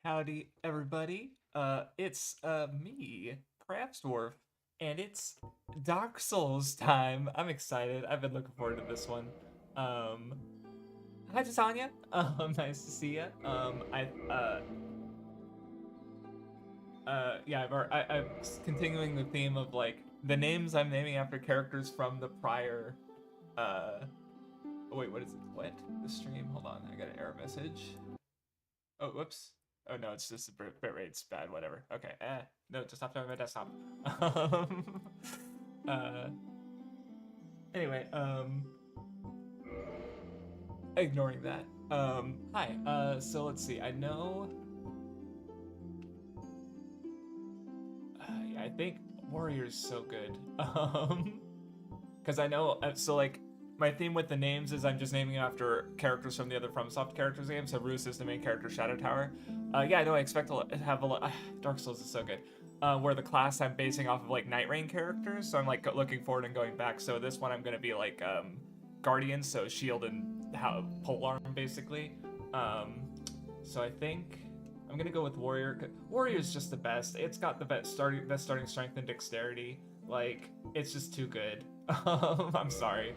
Howdy, everybody. It's me, Dwarf, and it's Dark Souls time. I'm excited. I've been looking forward to this one. Um, Hi, Titania. Nice to see you. Yeah, I'm continuing the theme of like the names I'm naming after characters from the prior. Oh wait, what is it? What? The stream? Hold on, I got an error message. Oh, whoops. Oh no, it's just the bit rate's bad. Whatever. Okay. No, just stop talking about desktop. um, uh, anyway, ignoring that. Hi. So let's see. I know. Yeah, I think Warrior's so good. Because I know. So like, my theme with the names is I'm just naming after characters from the other FromSoft characters game. So Roos is the main character, Shadow Tower. Yeah, I know I expect to have a lot. Dark Souls is so good. Where the class I'm basing off of like Night Rain characters, so I'm like looking forward and going back. So this one I'm gonna be like Guardian, so shield and polearm basically. So I think I'm gonna go with Warrior. Warrior's just the best. It's got the best starting strength and dexterity. Like it's just too good. I'm sorry.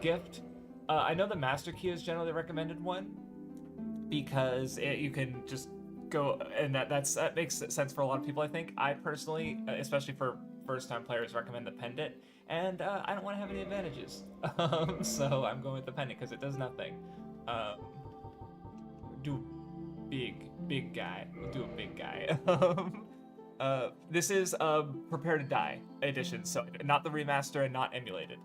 Gift. I know the Master Key is generally the recommended one because you can just go, and that makes sense for a lot of people. I think I personally, especially for first-time players, recommend the Pendant, and I don't want to have any advantages, so I'm going with the Pendant because it does nothing. Do big guy. We'll do a big guy. This is Prepare to Die edition, so not the remaster and not emulated.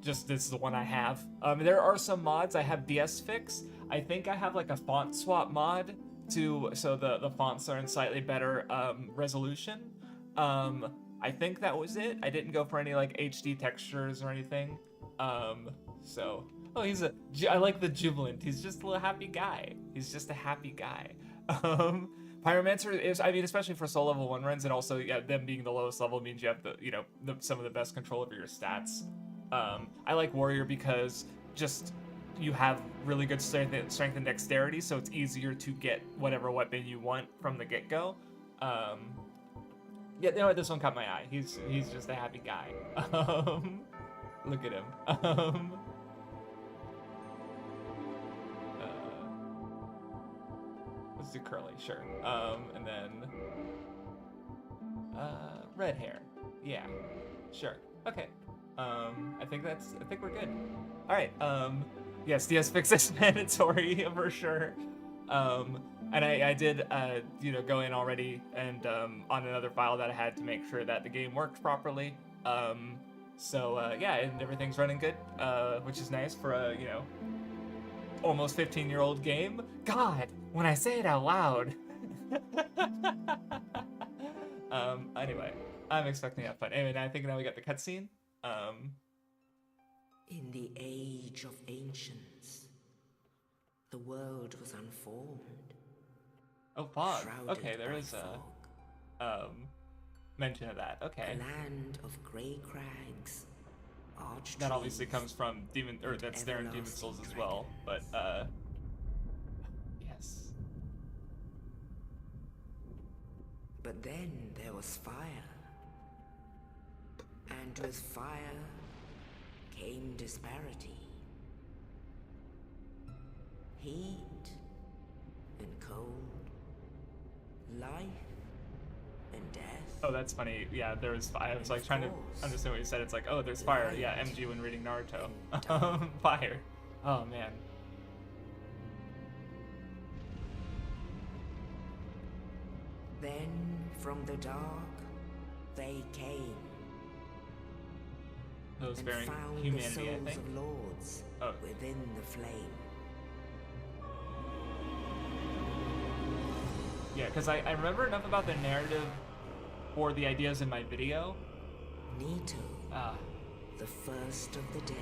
Just this is the one I have. There are some mods. I have DS Fix. I think I have like a font swap mod so the fonts are in slightly better resolution. I think that was it. I didn't go for any like HD textures or anything. Oh, I like the jubilant. He's just a little happy guy. He's just a happy guy. Pyromancer is, I mean, especially for soul level 1 runs, and also yeah, them being the lowest level means you have some of the best control over your stats. I like Warrior because just you have really good strength and dexterity, so it's easier to get whatever weapon you want from the get-go. Yeah, you know what? This one caught my eye. He's just a happy guy. Look at him. Let's do curly, sure. And then red hair. Yeah, sure. Okay. I think we're good. All right. Yes, DS Fix is mandatory for sure. And I did go in already and on another file that I had to make sure that the game worked properly. Yeah, and everything's running good, which is nice for a almost 15-year-old game. God, when I say it out loud. Anyway, I'm expecting to have fun. Anyway, I think now we got the cutscene. In the age of ancients, the world was unformed. Oh, fog. Okay, there is a mention of that. Okay. A land of grey crags, arch that obviously comes from that's there in Demon Souls as well, but yes. But then there was fire, and with fire came disparity, heat and cold, life and death. Oh, that's funny. Yeah, there was. I was like trying to understand what you said. It's like, oh, there's fire. Yeah, MG when reading Naruto. Fire. Oh man. Then from the dark they came. Those and bearing found humanity, the I souls think. of lords within the flame. Yeah, because I remember enough about the narrative or the ideas in my video. Nito, the first of the dead.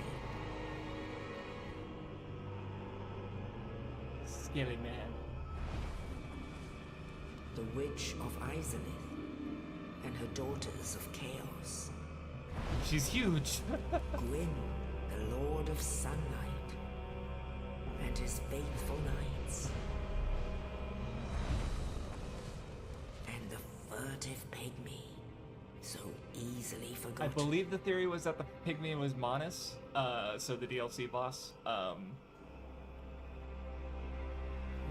Scaly man. The Witch of Izalith and her daughters of Chaos. She's huge. Gwyn, the Lord of Sunlight, and his faithful knights. furtive pygmy, so easily I forgotten. believe the theory was that the pygmy was Manus, so the DLC boss.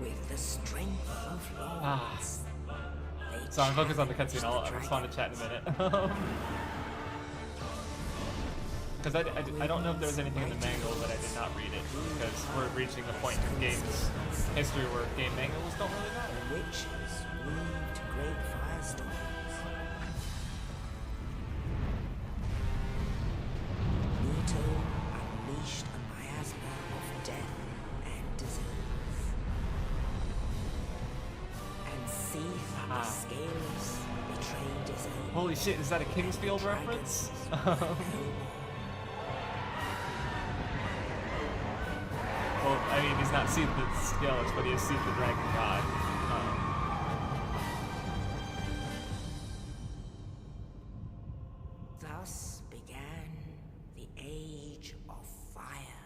With the strength of lords, they So I'm focused on the challenged cutscene. I'll respond to chat in a minute. Because I don't know if there was anything in the manual, but I did not read it, because we're reaching a point in games history where game manuals don't really matter. The witches weaved great firestorms. Nito unleashed a miasma of death and disease. And Seath the Scales betrayed his own. Holy shit, is that a Kingsfield reference? Well, I mean, he's not Seath the Scales, but he is Seath the Dragon God. Thus began the Age of Fire.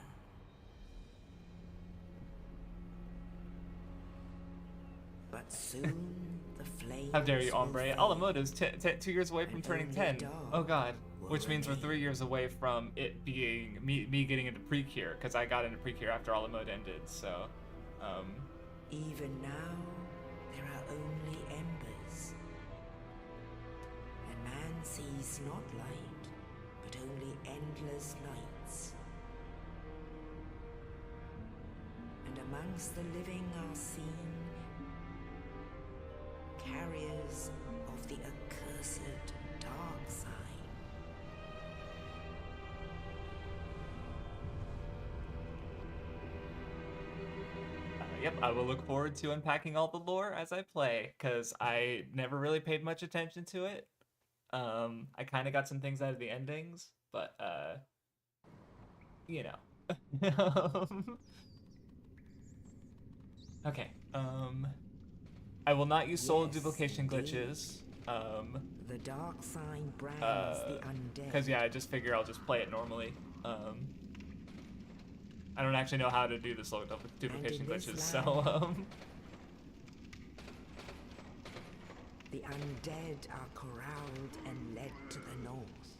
But soon the flames. How dare you, will hombre? fade. Alamoda's 2 years away from And turning only 10. dark Oh god. will Which means we're remain. 3 years away from it being me getting into pre-cure, because I got into pre-cure after Alamoda ended, so Even now, there are only embers. And man sees not light, but only endless nights. And amongst the living are seen carriers of the accursed dark side. yep, I will look forward to unpacking all the lore as I play, because I never really paid much attention to it. I kind of got some things out of the endings, but, you know. Okay, I will not use soul Yes, duplication indeed. glitches, The dark sign brands the undead. because, yeah, I just figure I'll just play it normally. I don't actually know how to do the soul duplication this glitches, so, land- The undead are corralled and led to the north.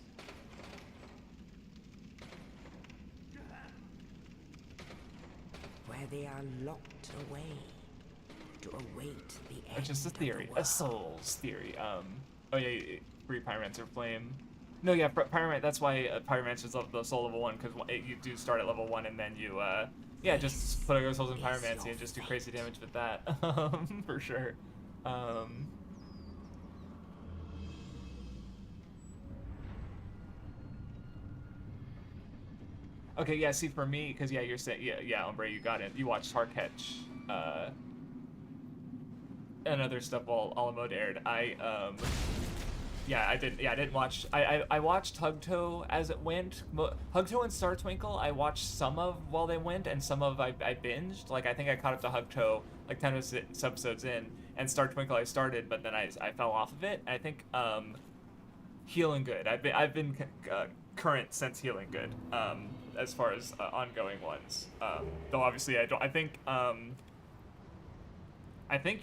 Where they are locked away to await the end It's just a of the theory, a world. soul's theory. Oh yeah, free Pyromancer Flame. No, yeah, Pyromancer. That's why Pyromancer's the soul level 1, because you do start at level 1 and then you, yeah, just put your souls in Pyromancy and just do crazy damage with that, for sure. Okay, yeah. See, for me, because yeah, you're saying, yeah, Ombre, you got it. You watched Harketch, and other stuff while Alamode aired. Yeah, I didn't watch. I watched Hugto as it went. Hugto and Star Twinkle I watched some of while they went, and some of I binged. Like I think I caught up to Hugto like 10 episodes in, and Star Twinkle I started, but then I fell off of it. I think Healing Good. I've been current since Healing Good. As far as ongoing ones. Though obviously I don't. I think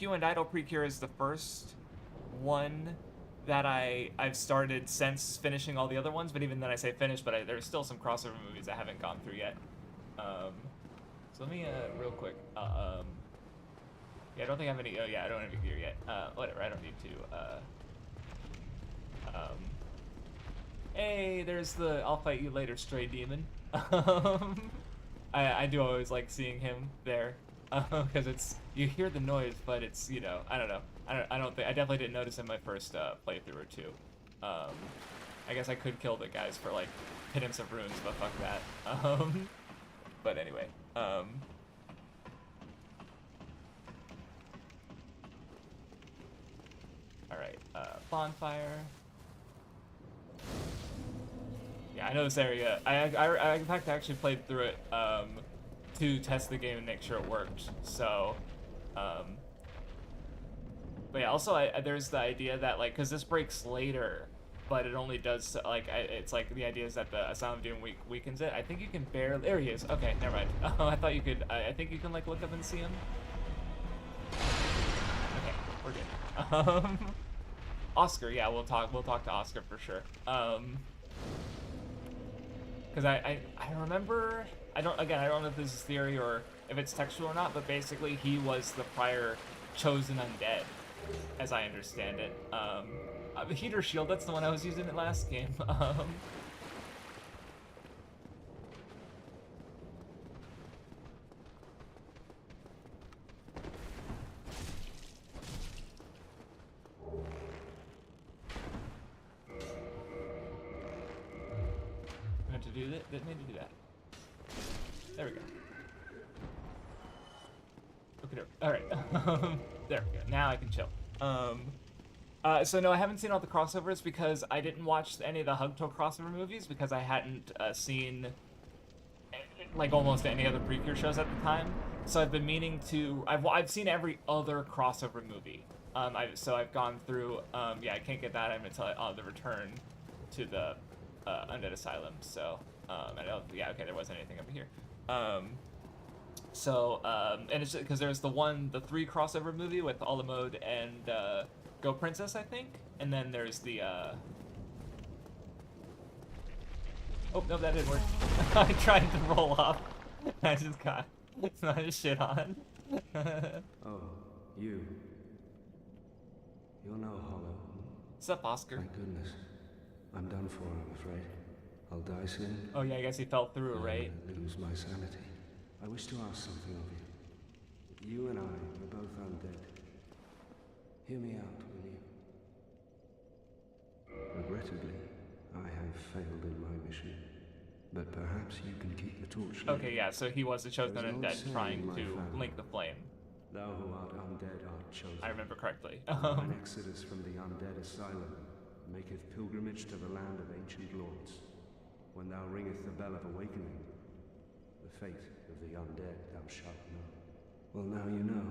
You and Idol Precure is the first one that I've started since finishing all the other ones, but even then I say finished, but there's still some crossover movies I haven't gone through yet. So let me real quick. Yeah, I don't think I have any. Oh yeah, I don't have any gear yet. Whatever, I don't need to. Hey, there's the I'll fight you later, stray demon. I do always like seeing him there, because it's you hear the noise, but it's, you know, I don't know. I definitely didn't notice in my first playthrough or two. I guess I could kill the guys for like Pittance of Runes, but fuck that. But anyway, all right, bonfire. Yeah, I know this area. I in fact actually played through it to test the game and make sure it worked. So, but yeah. Also, there's the idea that like, cause this breaks later, but it only does like it's like the idea is that the Asylum of Doom weakens it. I think you can barely. There he is. Okay, never mind. I thought you could. I think you can like look up and see him. Okay, we're good. Oscar, yeah, we'll talk to Oscar for sure. Because I remember, I don't know if this is theory or if it's textual or not, but basically he was the prior chosen undead, as I understand it. The heater shield, that's the one I was using in last game. Meant to do that? Didn't need to do that. There we go. Okay, all right. There we go. Now I can chill. So no, I haven't seen all the crossovers because I didn't watch any of the Hugto crossover movies because I hadn't seen like almost any other Precure shows at the time. So I've been meaning to. I've seen every other crossover movie. So I've gone through. Yeah, I can't get that. I'm until the return to the Undead Asylum. So yeah, okay, there wasn't anything over here. And it's because there's the 3 crossover movie with Alamode and Go Princess, I think, and then there's the oh no, that didn't work. I tried to roll off. I just got shit on. Oh, you're no Hollow. What's up, Oscar? Thank goodness. I'm done for, I'm afraid. I'll die soon. Oh yeah, I guess he fell through, right? Lose my sanity. I wish to ask something of you. You and I are both undead. Hear me out, will you? Regrettably, I have failed in my mission. But perhaps you can keep the torch lit. Okay, yeah, so he was the chosen There's an old undead saying, trying my to family. link the flame. Thou who art undead art chosen. I remember correctly. An exodus from the undead asylum maketh pilgrimage to the land of ancient lords. When thou ringeth the bell of awakening, the fate of the undead thou shalt know. Well, now you know.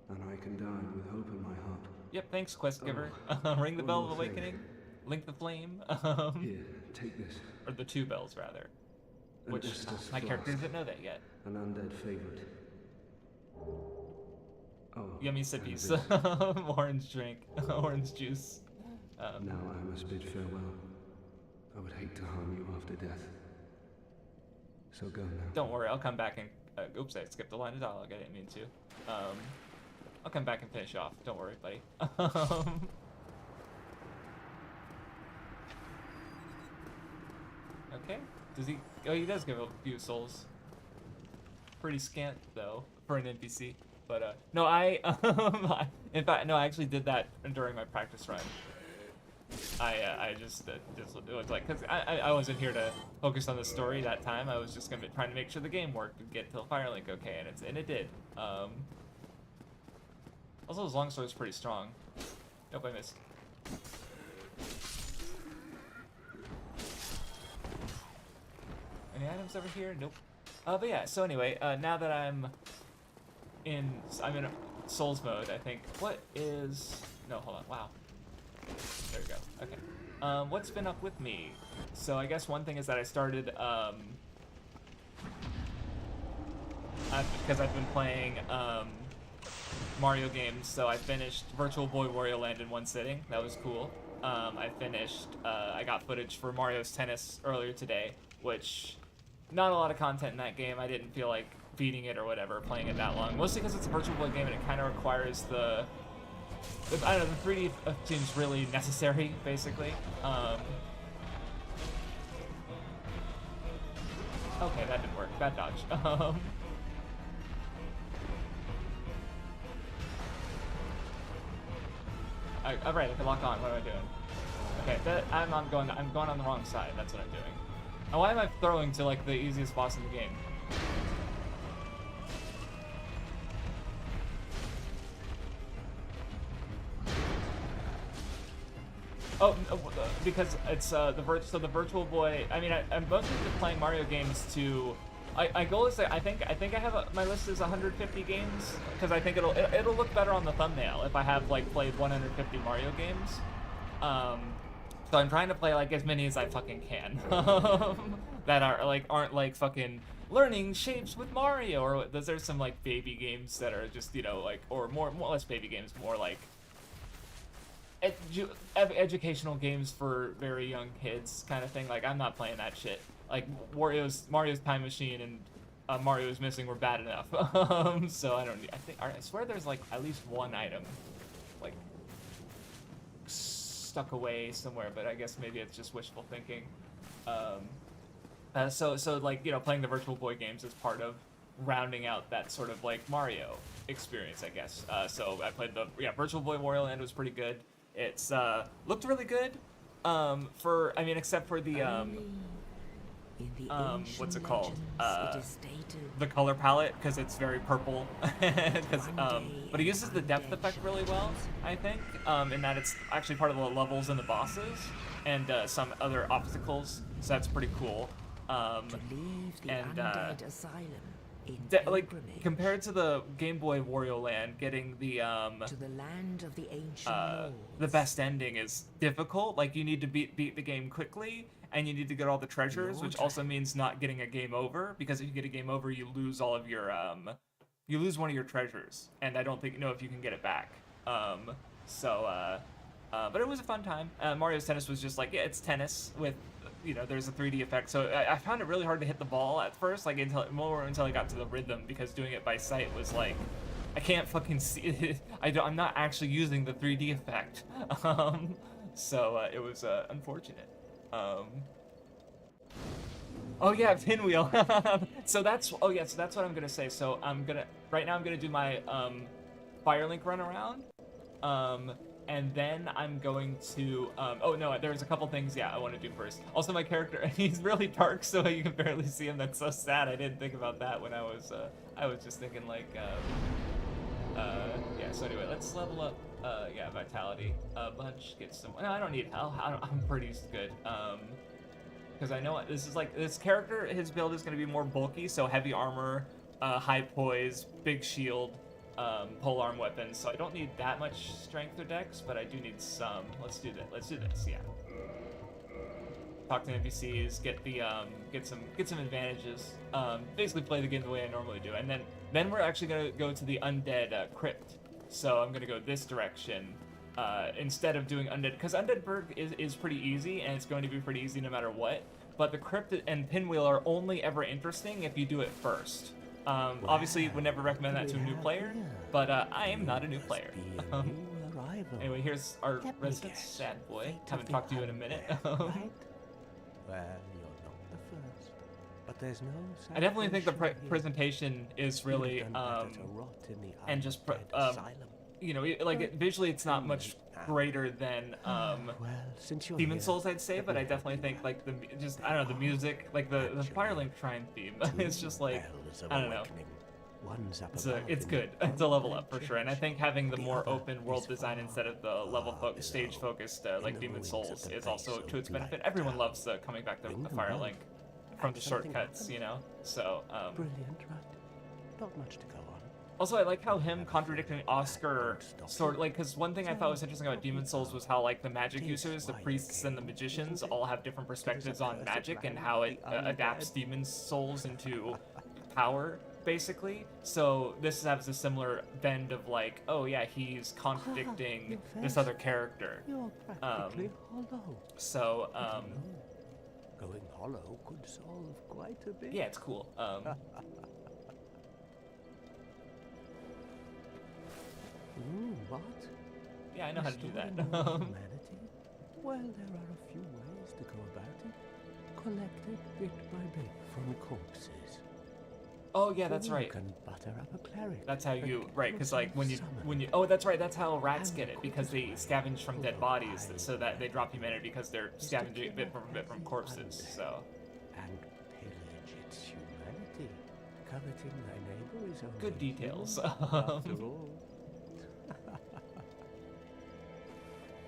And I can die with hope in my heart. Yep, thanks, quest giver. Ring the one bell of more thing. awakening, link the flame. Here, take this. Or the 2 bells, rather. An Which Estus my character flask. doesn't know that yet. An undead favorite. Oh, Yummy and sippies. this. Orange drink. Orange juice. Now I must bid farewell. I would hate to harm you after death. So go now. Don't worry, I'll come back and... oops, I skipped a line of dialogue. I didn't mean to. I'll come back and finish off. Don't worry, buddy. Okay. Does he... Oh, he does give a few souls. Pretty scant, though, for an NPC. But, no, in fact, no, I actually did that during my practice run. I just it was like, because I wasn't here to focus on the story that time. I was just gonna be trying to make sure the game worked and get to Firelink okay, and it did. Also, his longsword is pretty strong. Nope, I missed. Any items over here? Nope. But yeah. So anyway, now that I'm in Souls mode, I think. What is? No, hold on. Wow. There we go. Okay. What's been up with me? So I guess one thing is that I started, because I've been playing, Mario games, so I finished Virtual Boy Wario Land in one sitting. That was cool. I finished, I got footage for Mario's Tennis earlier today, which, not a lot of content in that game. I didn't feel like beating it or whatever, playing it that long. Mostly because it's a Virtual Boy game and it kind of requires the I don't know, the 3D seems really necessary, basically. Okay, that didn't work. Bad dodge. Alright, I can lock on. What am I doing? Okay, I'm going on the wrong side. That's what I'm doing. And why am I throwing to like the easiest boss in the game? Oh, because it's the Virtual Boy. I mean, I'm mostly just playing Mario games to. My goal is that I think I have my list is 150 games because I think it'll look better on the thumbnail if I have like played 150 Mario games. So I'm trying to play like as many as I fucking can that aren't like fucking learning shapes with Mario, or there's some like baby games that are just, you know, like, or more or less baby games, more like educational games for very young kids kind of thing. Like, I'm not playing that shit. Like, Mario's Time Machine and Mario is Missing were bad enough. So I don't. I swear there's like at least one item, like stuck away somewhere. But I guess maybe it's just wishful thinking. So like, you know, playing the Virtual Boy games is part of rounding out that sort of like Mario experience, I guess. So I played the Virtual Boy Wario Land was pretty good. It's looked really good. Except for the what's it called? The color palette, because it's very purple. But it uses the depth effect really well, I think, in that it's actually part of the levels and the bosses and some other obstacles. So that's pretty cool. Like compared to the Game Boy Wario Land, getting the to the land of the ancient lords. The best ending is difficult. Like, you need to beat the game quickly, and you need to get all the treasures, which also means not getting a game over, because if you get a game over, you lose all of your you lose one of your treasures, and I don't think if you can get it back. But it was a fun time. Mario's Tennis was just like, yeah, it's tennis with, there's a 3D effect. So I found it really hard to hit the ball at first, like until I got to the rhythm, because doing it by sight was like, I can't fucking see it. I'm not actually using the 3D effect. It was unfortunate. Oh yeah, pinwheel. So that's what I'm gonna say. So right now I'm gonna do my Firelink run around. And then I'm going to, there's a couple things, I want to do first. Also, my character, he's really dark, so you can barely see him. That's so sad. I didn't think about that when I was just thinking, like, so anyway, let's level up, Vitality a bunch, get some, no, I don't need health, I'm pretty good, because I know this character, his build is going to be more bulky, so heavy armor, high poise, big shield, polearm weapons, so I don't need that much strength or dex, but I do need some. Let's do this, yeah. Talk to NPCs, get some advantages. Basically play the game the way I normally do, and then we're actually gonna go to the undead crypt. So I'm gonna go this direction instead of doing undead, because Undeadburg is pretty easy, and it's going to be pretty easy no matter what. But the crypt and pinwheel are only ever interesting if you do it first. Obviously, would never recommend that to a new player, but I am not a new player. Anyway, here's our resident sad boy. Haven't talked to you in a minute. Well, you're not the first, but there's no. I definitely think the presentation is really, and just visually it's not much greater than Demon Souls, I'd say, but I definitely think like the music, like the Firelink Shrine theme, it's just like, I don't know. It's good. It's a level up for sure, and I think having the more open world design instead of the stage focused like Demon Souls is also to its benefit. Everyone loves coming back to the Firelink from the shortcuts, So Brilliant, right? Not much to go on. Also, I like how him contradicting Oscar because one thing I thought was interesting about Demon Souls was how like the magic users, the priests and the magicians all have different perspectives on magic and how it adapts Demon Souls into power, basically. So this has a similar bend of like, oh yeah, he's contradicting this other character. You're practically hollow. So going hollow could solve quite a bit. Yeah, it's cool. What? Yeah, I know how to do that. Humanity? Well, there are a few ways to go about it. Collected bit by bit from corpses. Oh yeah, that's right. You can butter up a cleric. That's how you because like when you oh that's right, that's how rats get it, because they scavenge from dead bodies, so that they drop humanity because they're scavenging bit from corpses. So. And pillage its humanity. Coveting thy neighbor is only good details. After all.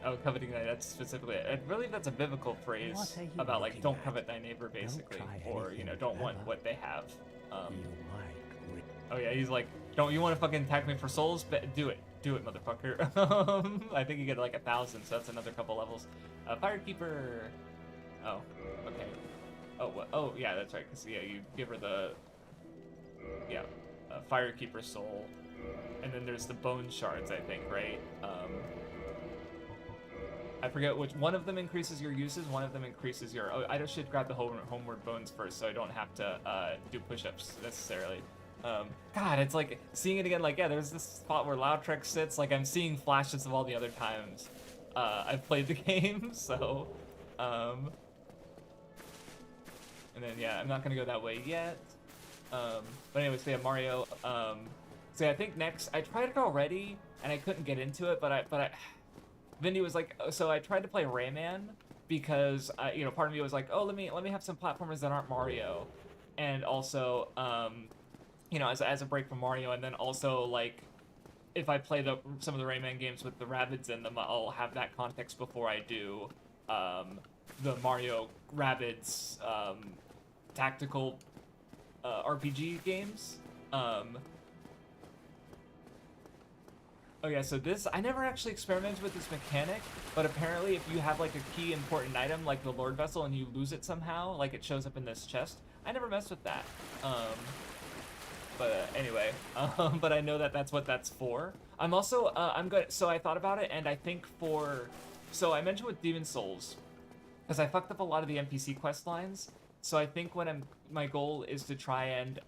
Oh, coveting thy, that's specifically it. I believe that's a biblical phrase about like don't covet thy neighbor, basically, or don't want what they have. Oh yeah, he's like, don't you want to fucking attack me for souls? But do it, motherfucker. I think you get like 1,000, so that's another couple levels. Firekeeper. Oh, okay. Oh yeah, that's right. Cause yeah, you give her the Firekeeper soul, and then there's the bone shards, I think, right? I forget which one of them increases your uses, one of them increases your... Oh, I just should grab the homeward bones first so I don't have to do push-ups necessarily. God, it's like seeing it again, like, yeah, there's this spot where Lautrec sits, like I'm seeing flashes of all the other times I've played the game, so, and then, yeah, I'm not gonna go that way yet, but anyways, so yeah, Mario, so yeah, I think next, I tried it already, and I couldn't get into it, but I Vinny was like, so I tried to play Rayman, because, you know, part of me was like, oh, let me have some platformers that aren't Mario, and also, you know, as a break from Mario, and then also, like, if I play some of the Rayman games with the Rabbids in them, I'll have that context before I do the Mario Rabbids tactical RPG games. Oh yeah, so this, I never actually experimented with this mechanic, but apparently if you have, like, a key important item, like the Lord Vessel, and you lose it somehow, like it shows up in this chest, I never messed with that. But anyway, but I know that that's what that's for. I'm also, I'm good, so I thought about it, and I think so I mentioned with Demon Souls, because I fucked up a lot of the NPC quest lines, so I think my goal is to try and,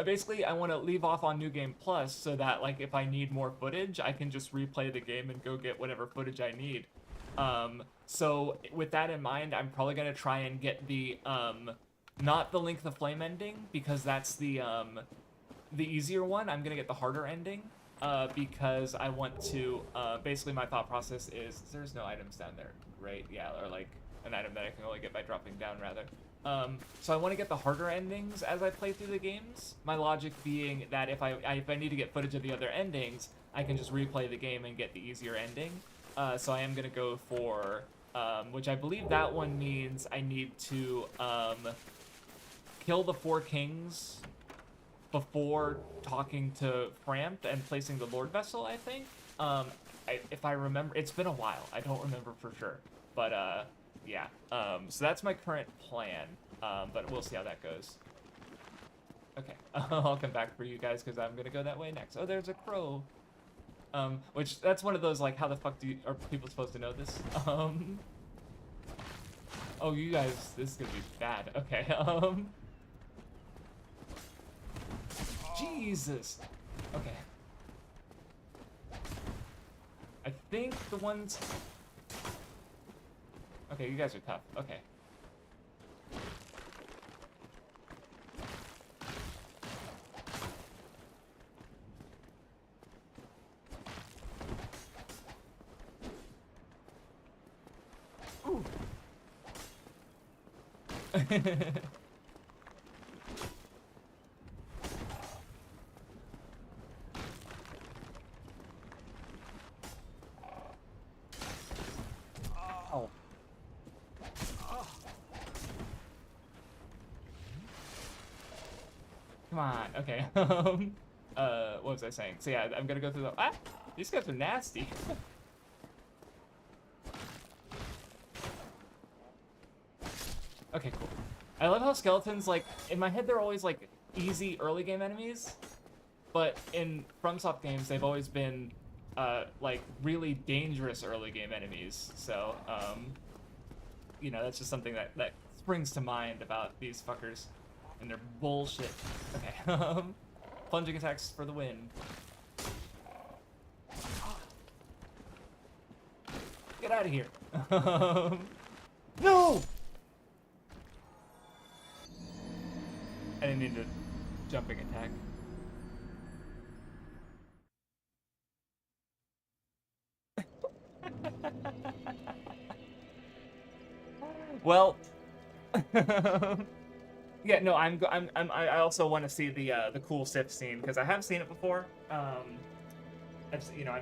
basically, I want to leave off on New Game Plus, so that, like, if I need more footage, I can just replay the game and go get whatever footage I need. So with that in mind, I'm probably gonna try and get the, not the Link the Flame ending, because that's the easier one. I'm gonna get the harder ending, because I want to, basically my thought process is, there's no items down there, right? Yeah, or like, an item that I can only get by dropping down, rather. So I want to get the harder endings as I play through the games. My logic being that if I need to get footage of the other endings, I can just replay the game and get the easier ending. So I am gonna go for, which I believe that one means I need to, kill the 4 kings before talking to Framp and placing the Lord Vessel, I think. If I remember, it's been a while. I don't remember for sure. But, yeah. So that's my current plan. But we'll see how that goes. Okay. I'll come back for you guys because I'm going to go that way next. Oh, there's a crow. Which, that's one of those, like, how the fuck are people supposed to know this? Oh, you guys, this is going to be bad. Okay, Jesus. Okay. I think the ones... Okay, you guys are tough. Okay. Ooh. Oh. Come on. Okay. What was I saying? So yeah, I'm gonna go through the... Ah! These guys are nasty. Okay, cool. I love how skeletons, like, in my head they're always, like, easy early game enemies, but in FromSoft games they've always been, like, really dangerous early game enemies, so, you know, that's just something that springs to mind about these fuckers and their bullshit. Okay, plunging attacks for the win. Get out of here. No! I didn't need a jumping attack. Well, yeah, no, I also want to see the cool Sif scene because I have seen it before. I've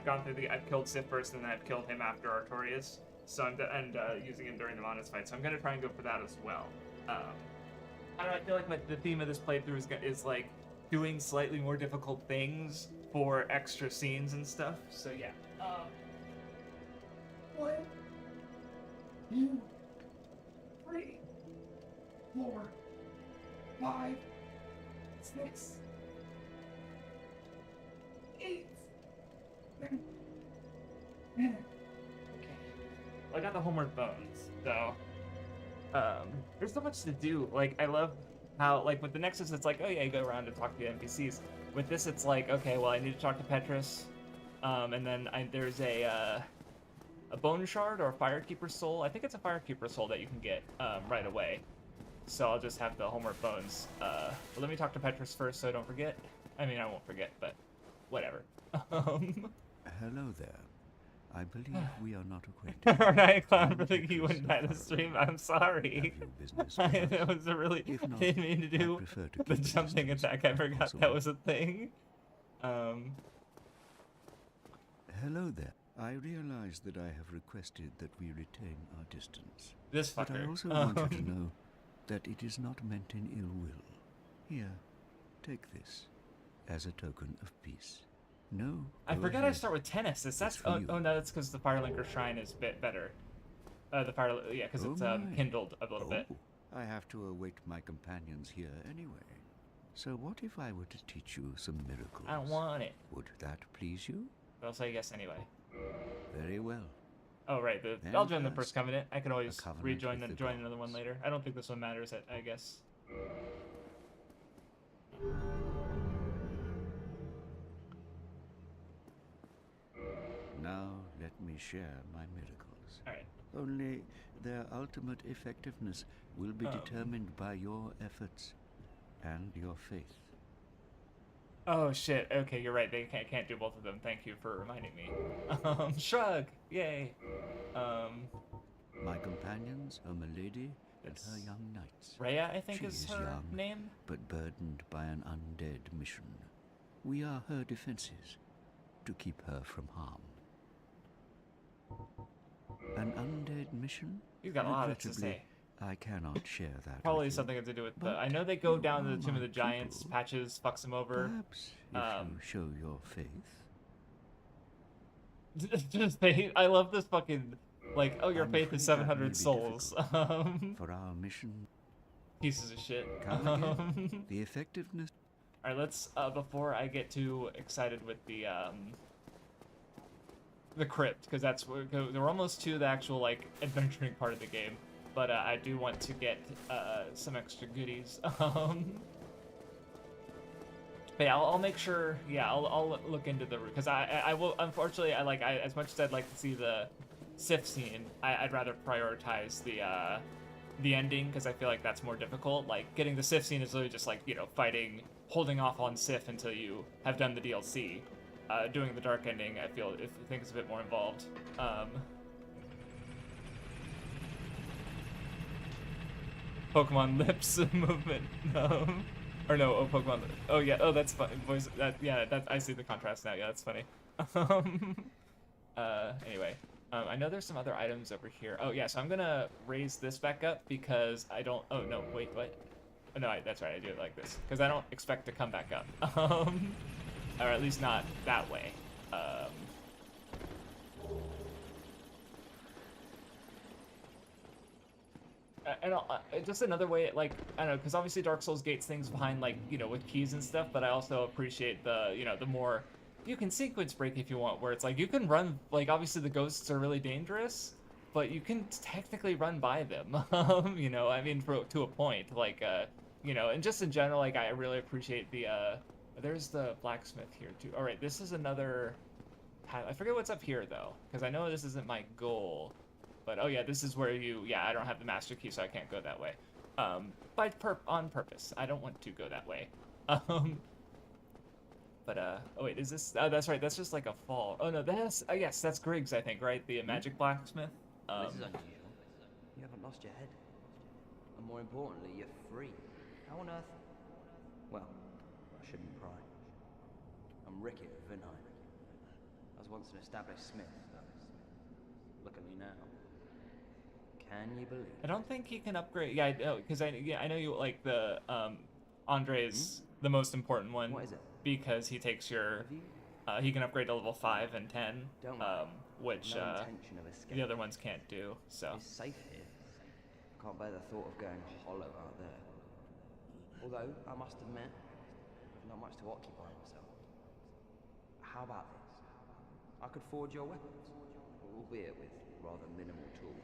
gone through I've killed Sif first and then I've killed him after Artorias. So using him during the Monas fight. So I'm gonna try and go for that as well. I don't know, I feel like the theme of this playthrough is like doing slightly more difficult things for extra scenes and stuff. So yeah. 1, 2, 3, 4, 5, 6, 8, 9, 10, I got the Homeward Bones, so there's so much to do. Like, I love how, like, with the Nexus, it's like, oh yeah, you go around and talk to the NPCs. With this, it's like, okay, well, I need to talk to Petrus, and then there's a Bone Shard or a Firekeeper Soul. I think it's a Firekeeper Soul that you can get right away. So I'll just have the Homeward Bones. But let me talk to Petrus first so I don't forget. I mean, I won't forget, but whatever. Hello there. I believe we are not acquainted. Alright, Clown, for thinking you wouldn't buy the stream. I'm sorry. Have your business I, with us? that was a really If not, didn't mean to I do prefer to the keep a jumping distance attack. I forgot possible. that was a thing. Hello there. I realize that I have requested that we retain our distance. This But I fucker. also want you to know that it is not meant in ill will. Here, take this as a token of peace. No, I go forgot I ahead. start with 10 assists. That's for you. oh no, that's because the Firelinker Shrine is a bit better. Yeah, because Oh it's my. kindled a little bit. Oh, I have to await my companions here anyway. So what if I were to teach you some miracles? I don't want it. Would that please you? But I'll say yes anyway. Very well. Oh right, Then I'll join the first, first covenant. I can always covenant rejoin with and the join another one gods. later. I don't think this one matters. I guess. Now let me share my miracles. All right. Only their ultimate effectiveness will be determined by your efforts and your faith. Oh shit. Okay, you're right. They can't do both of them. Thank you for reminding me. Shrug. Yay. My companions are Milady and It's her young knights. Rhea, I think She is is her young, name. but burdened by an undead mission. We are her defenses to keep her from harm. An undead mission? He's got a lot to Regrettably, say. I cannot share that. Probably with you. something to do with the. But I know they go you down to are the Tomb of my the Giants. people. Patches fucks him over. Perhaps if you show your faith. Just faith. I love this fucking. Like, oh, your I'm faith is afraid that may 700 be souls. For our mission, Pieces of shit. come again. The effectiveness. Alright, let's, before I get too excited with the crypt, because that's, we're almost to the actual, like, adventuring part of the game, but, I do want to get, some extra goodies, But yeah, I'll make sure, yeah, I'll look into the, because I will, unfortunately, as much as I'd like to see the Sif scene, I'd rather prioritize the ending, because I feel like that's more difficult. Like, getting the Sif scene is literally just like, you know, holding off on Sif until you have done the DLC. Doing the dark ending, I think it's a bit more involved. Pokemon lips movement. Or no, Pokemon. Oh yeah. Oh, that's fun. Voice. I see the contrast now. Yeah, that's funny. Anyway. I know there's some other items over here. Oh yeah, so I'm gonna raise this back up because I don't. Oh no, wait, what? Oh, no, that's right. I do it like this because I don't expect to come back up, or at least not that way. And just another way, like, I don't know, because obviously Dark Souls gates things behind, like, you know, with keys and stuff, but I also appreciate the, you know, the more, you can sequence break if you want, where it's like, you can run, like, obviously the ghosts are really dangerous, but you can technically run by them, you know, I mean, to a point, like, you know, and just in general, like, I really appreciate the, there's the blacksmith here, too. All right, this is another, I forget what's up here, though, because I know this isn't my goal. But, oh yeah, this is where I don't have the master key, so I can't go that way. On purpose. I don't want to go that way. Oh wait, is this, oh, that's right, that's just like a fall. Oh no, yes, that's Griggs, I think, right? The magic blacksmith. This is unusual. You haven't lost your head. And more importantly, you're free. How on earth? Well, I shouldn't pry. I'm Rickett of Vinheim. I was once an established smith, though. Look at me now. Can you believe? I don't think he can upgrade. Yeah, I know, because I know you like the Andre's the most important one. What is it? Because he takes your Have you? he can upgrade to level 5 and 10, Don't worry. which No intention of escape. the other ones can't do. So It's safe here. Can't bear the thought of going hollow out there. Although, I must admit, I've not much to occupy myself. How about this? I could forge your weapons, albeit with rather minimal tools.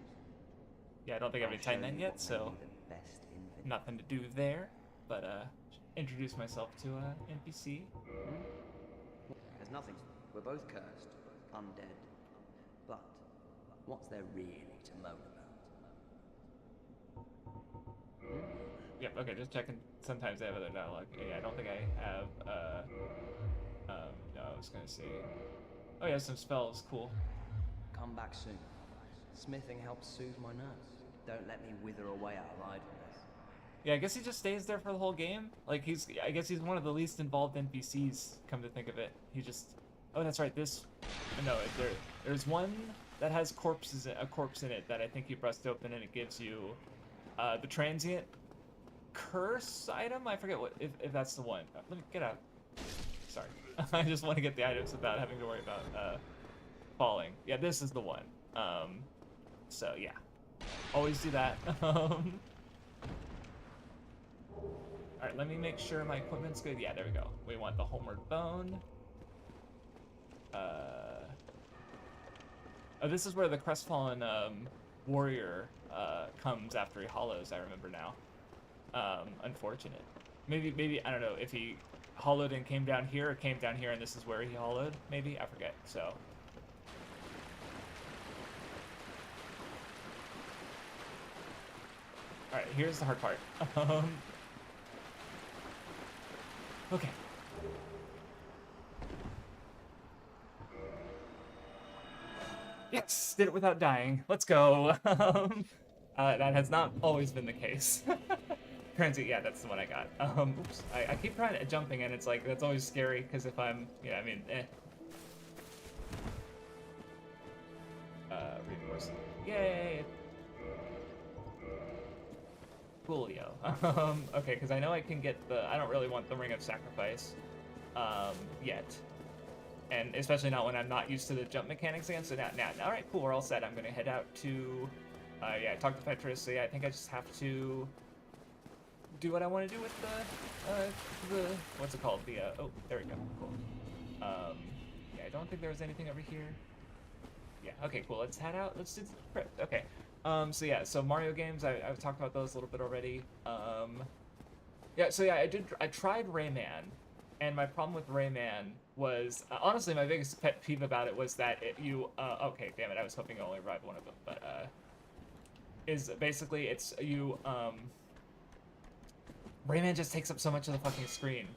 Yeah, I don't think I've I'll been typing show that you yet, what so made me the best inventor. nothing to do there. But introduce myself to NPC. There's nothing. We're both cursed, undead. But what's there really to moan about? Yep. Okay, just checking. Sometimes they have other dialogue. Yeah, I don't think I have. No, I was gonna say. Oh yeah, some spells. Cool. Come back soon. Smithing helps soothe my nerves. Don't let me wither away out of idleness. Yeah, I guess he just stays there for the whole game. Like I guess he's one of the least involved NPCs. Come to think of it, he just. Oh, that's right. No, there's one that has a corpse in it that I think you bust open and it gives you, the transient curse item. I forget if that's the one. Let me get out. Sorry, I just want to get the items without having to worry about falling. Yeah, this is the one. So yeah, always do that. Alright, let me make sure my equipment's good. Yeah, there we go. We want the homeward bone. Oh, this is where the crestfallen warrior comes after he hollows, I remember now. Unfortunate. Maybe, I don't know, if he hollowed and came down here, or came down here and this is where he hollowed, maybe? I forget, so. Alright, here's the hard part. Okay. Yes, did it without dying. Let's go. That has not always been the case. Transient, yeah, that's the one I got. Oops, I keep trying to jumping and it's like, that's always scary, because if I'm, yeah, I mean, reinforce. Yay! Coolio. Okay, because I know I can get I don't really want the Ring of Sacrifice, yet. And especially not when I'm not used to the jump mechanics again, so now, alright, cool, we're all set. I'm gonna head out to, yeah, talk to Petrus, so yeah, I think I just have to do what I want to do with the, what's it called? Oh, there we go, cool. Yeah, I don't think there was anything over here. Yeah, okay, cool, let's head out, let's do the crypt, okay. So yeah, so Mario games, I've talked about those a little bit already. Yeah, so yeah, I tried Rayman, and my problem with Rayman was, honestly, my biggest pet peeve about it was that okay, damn it, I was hoping you only arrived one of them, but, is basically, it's, Rayman just takes up so much of the fucking screen.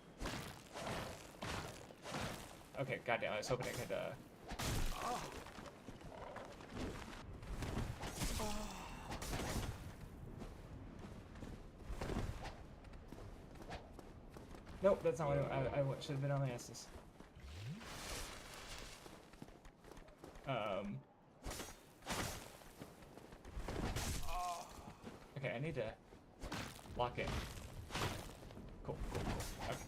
Okay, goddamn, I was hoping I could, Nope, that's not what I should have been on my asses. Okay, I need to lock in. Cool. Okay.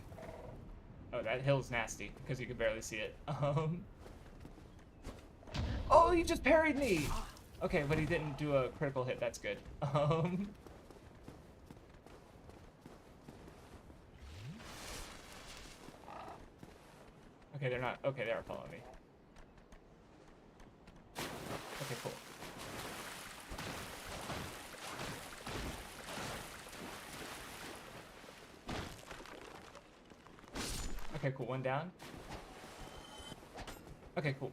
Oh, that hill's nasty because you can barely see it. Oh, he just parried me. Okay, but he didn't do a critical hit. That's good. Okay, they're not. Okay, they are following me. Okay, cool. Okay, cool. One down. Okay, cool.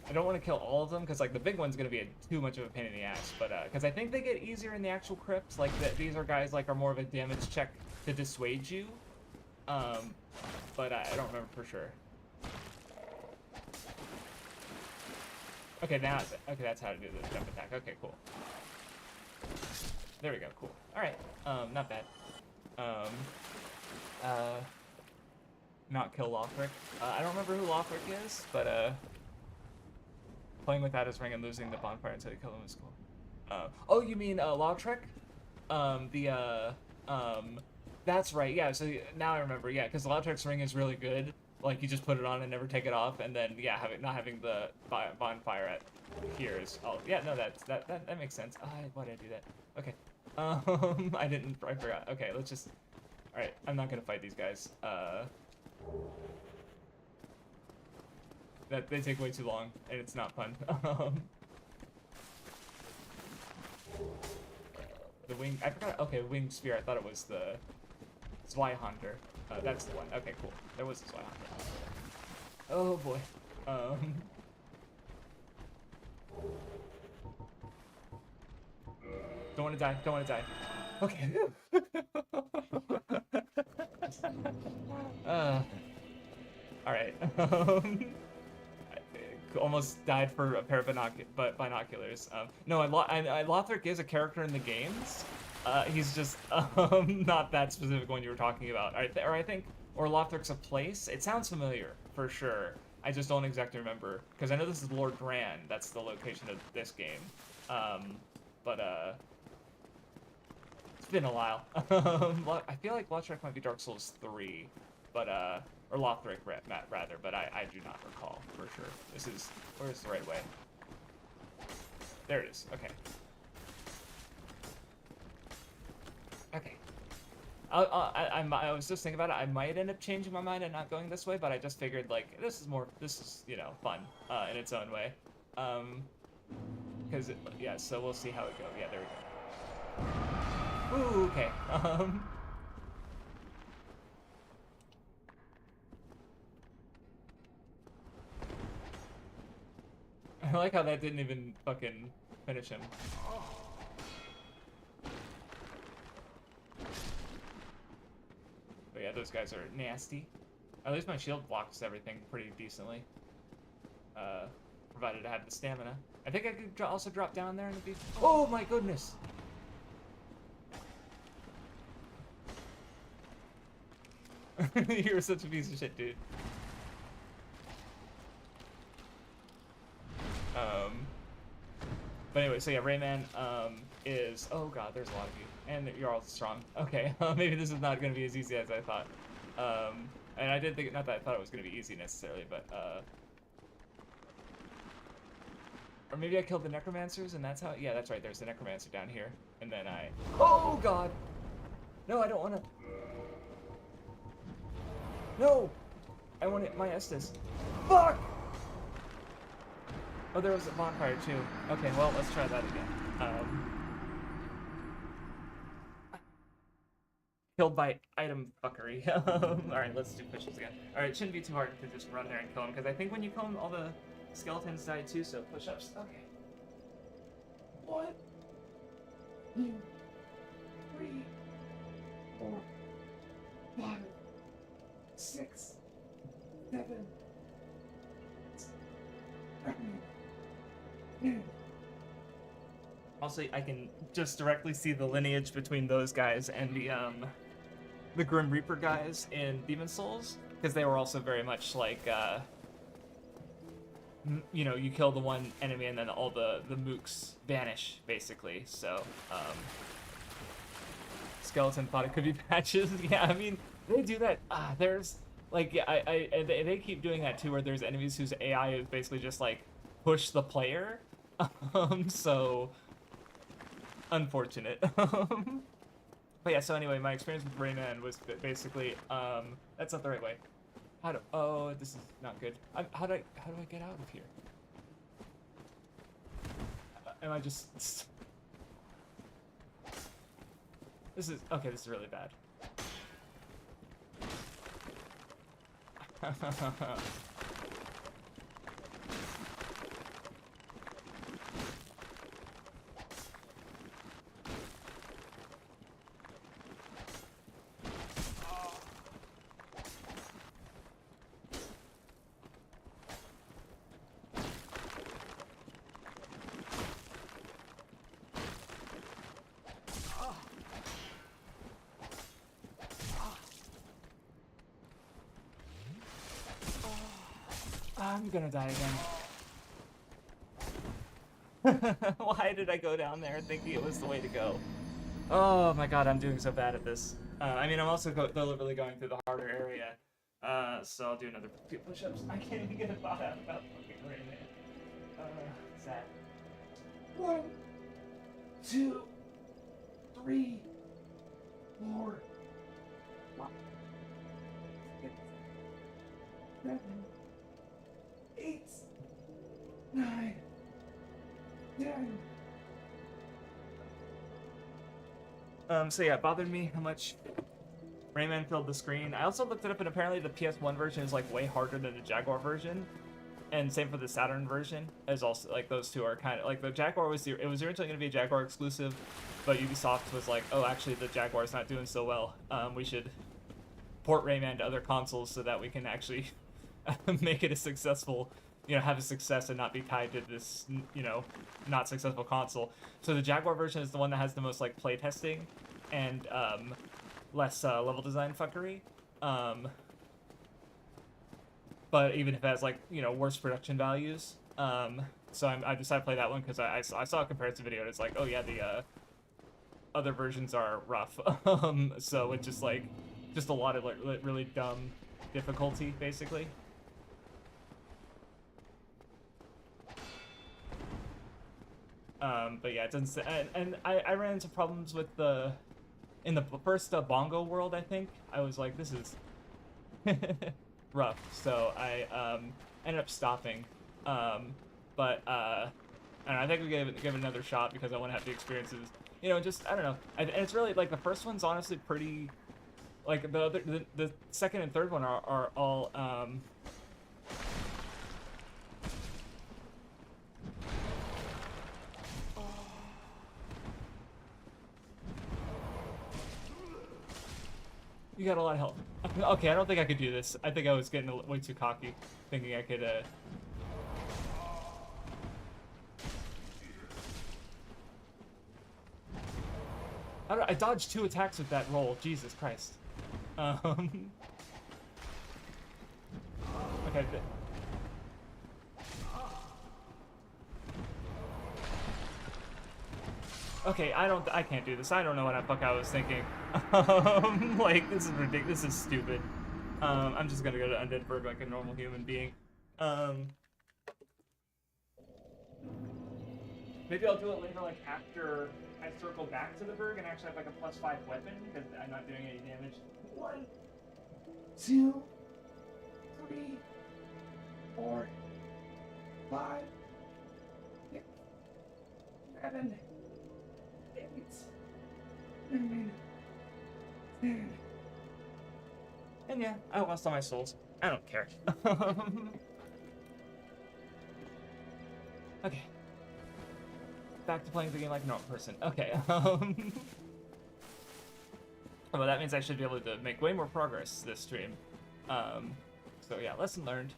I don't want to kill all of them because like the big one's gonna be too much of a pain in the ass, but because I think they get easier in the actual crypts. Like these are guys like are more of a damage check to dissuade you, but I don't remember for sure. Okay, okay, that's how to do the jump attack. Okay, cool. There we go. Cool. All right. Not bad. Not kill Lothric. I don't remember who Lothric is, but playing without his ring and losing the bonfire until you kill him is cool. Oh, you mean Lothric? That's right. Yeah. So now I remember. Yeah, because Lothric's ring is really good. Like you just put it on and never take it off, and then yeah, not having the bonfire at here is. Oh yeah, no, that makes sense. Why did I do that? Okay. I forgot. Okay, let's just. All right, I'm not gonna fight these guys. that they take way too long, and it's not fun. The wing, I forgot, okay, winged spear, I thought it was the Zweihänder. That's the one, okay, cool. There was the Zweihänder. Oh boy. Don't want to die, don't want to die. Okay. Alright. I almost died for a pair of binoculars. No, Lothric is a character in the games. He's just not that specific one you were talking about. Or Lothric's a place. It sounds familiar, for sure. I just don't exactly remember. Because I know this is Lord Brawn. That's the location of this game. It's been a while. I feel like Lothric might be Dark Souls 3. But, or Lothric, rather, but I do not recall, for sure. Where's the right way? There it is, okay. Okay. I was just thinking about it, I might end up changing my mind and not going this way, but I just figured, like, this is, you know, fun, in its own way. Yeah, so we'll see how it goes. Yeah, there we go. Ooh, okay, I like how that didn't even fucking finish him. But yeah, those guys are nasty. At least my shield blocks everything pretty decently. Provided I have the stamina. I think I could also drop down there and be... Oh my goodness! You're such a piece of shit, dude. But anyway, so yeah, Rayman is... Oh god, there's a lot of you. And you're all strong. Okay, maybe this is not going to be as easy as I thought. And I did think... Not that I thought it was going to be easy necessarily, but... Or maybe I killed the Necromancers and that's how... Yeah, that's right, there's the Necromancer down here. And then I... Oh god! No, I don't want to... No! I want it, my Estus. Fuck! Oh, there was a bonfire too. Okay, well, let's try that again. Killed by item fuckery. Alright, let's do push-ups again. Alright, it shouldn't be too hard to just run there and kill him, because I think when you kill him, all the skeletons die too, so push-ups. Okay. 1, 2, 3, 4, 5, 6, 7, 8. Also, I can just directly see the lineage between those guys and the Grim Reaper guys in Demon's Souls, because they were also very much like, you know, you kill the one enemy and then all the mooks vanish, basically. So, Skeleton thought it could be patches. Yeah, I mean, they do that. There's like, yeah, they keep doing that too, where there's enemies whose AI is basically just like push the player. So unfortunate. But yeah, so anyway, my experience with Rayman was basically, that's not the right way. Oh, this is not good. How do I get out of here? Am I just... This is really bad. I'm gonna die again. Why did I go down there thinking it was the way to go? Oh my god, I'm doing so bad at this. I mean, I'm also deliberately going through the harder area. So I'll do another few push-ups. I can't even get a thought out about fucking Rayman. Sad. 1, 2, 3, 4, 5, 6, 7, 8, So yeah, it bothered me how much Rayman filled the screen. I also looked it up, and apparently the PS1 version is like way harder than the Jaguar version, and same for the Saturn version. As also like those two are kind of like the Jaguar was it was originally going to be a Jaguar exclusive, but Ubisoft was like, oh, actually the Jaguar's not doing so well. We should port Rayman to other consoles so that we can actually make it a successful, have a success and not be tied to this, not successful console. So the Jaguar version is the one that has the most like playtesting and less level design fuckery. But even if it has like, worse production values. So I decided to play that one because I saw a comparison video and it's like, oh yeah, the other versions are rough. So it's just like, a lot of like really dumb difficulty, basically. But yeah, it doesn't. And I ran into problems with in the first Bongo world. I think I was like, this is rough. So I ended up stopping. But and I think we give it another shot because I want to have the experiences. Just I don't know. And it's really like the first one's honestly pretty. Like the second and third one are all You got a lot of health. Okay, I don't think I could do this. I think I was getting way too cocky, thinking I could I dodged 2 attacks with that roll. Jesus Christ. Okay. Okay, I can't do this. I don't know what the fuck I was thinking. Like, this is ridiculous. This is stupid. I'm just gonna go to Undead Bird like a normal human being. Maybe I'll do it later, like, after I circle back to the Berg and actually have, like, a +5 weapon, because I'm not doing any damage. 1, 2, 3, 4, 5, 6, 7, 8, 9, 10. And yeah, I lost all my souls. I don't care. Okay. Back to playing the game like a normal person. Okay. Well, that means I should be able to make way more progress this stream. So yeah, lesson learned.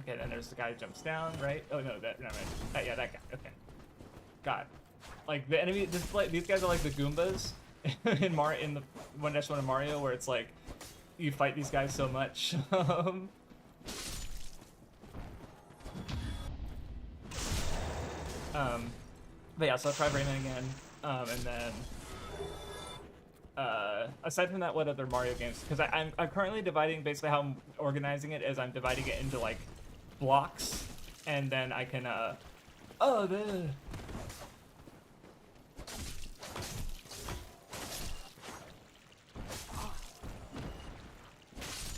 Okay, then there's the guy who jumps down, right? Oh no, that yeah, that guy. Okay. God, like the enemy. These guys are like the Goombas in the 1-1 of Mario, where it's like you fight these guys so much. But yeah, so I'll try Rayman again, and then aside from that, what other Mario games? Because I'm currently dividing, basically how I'm organizing it is I'm dividing it into like blocks, and then I can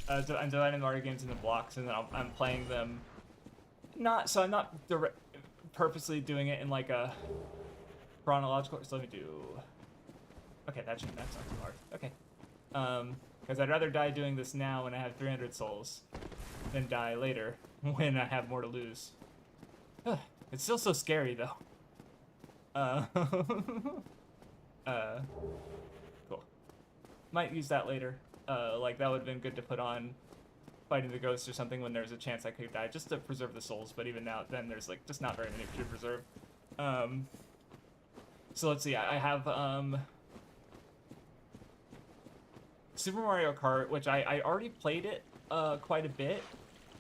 I'm dividing Mario games into blocks, and then I'm playing them. I'm not purposely doing it in like a chronological. So let me do. Okay, that's not too hard. Okay, because I'd rather die doing this now when I have 300 souls, than die later when I have more to lose. It's still so scary though. Cool. Might use that later. Like that would have been good to put on fighting the ghosts or something when there's a chance I could die, just to preserve the souls. But even now, then there's like just not very many to preserve. So let's see. I have Super Mario Kart, which I already played it quite a bit,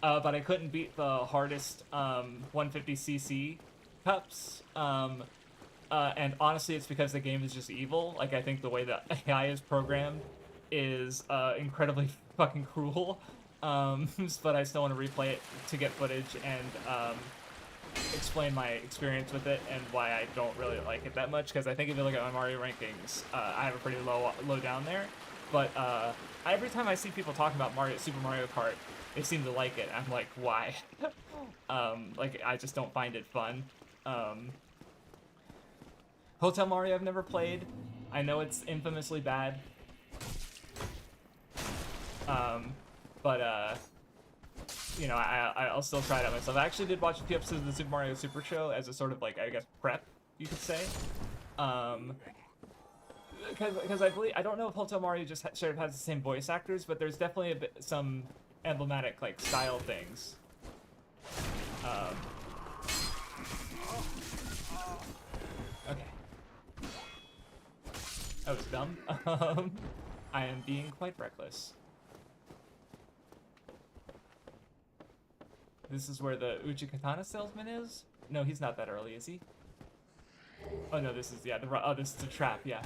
but I couldn't beat the hardest 150cc cups. And honestly, it's because the game is just evil. Like, I think the way that AI is programmed is incredibly fucking cruel. But I still want to replay it to get footage and explain my experience with it and why I don't really like it that much. Because I think if you look at my Mario rankings, I have a pretty low down there. But every time I see people talking about Super Mario Kart, they seem to like it. I'm like, why? Like, I just don't find it fun. Hotel Mario I've never played. I know it's infamously bad. But you know, I'll still try it out myself. I actually did watch a few episodes of the Super Mario Super Show as a sort of, like, I guess, prep, you could say. Because I don't know if Hotel Mario just sort of has the same voice actors, but there's definitely some emblematic, like, style things. Okay. That was dumb. I am being quite reckless. This is where the Uchi-Katana salesman is? No, he's not that early, is he? Oh no, this is, yeah, this is a trap, yeah.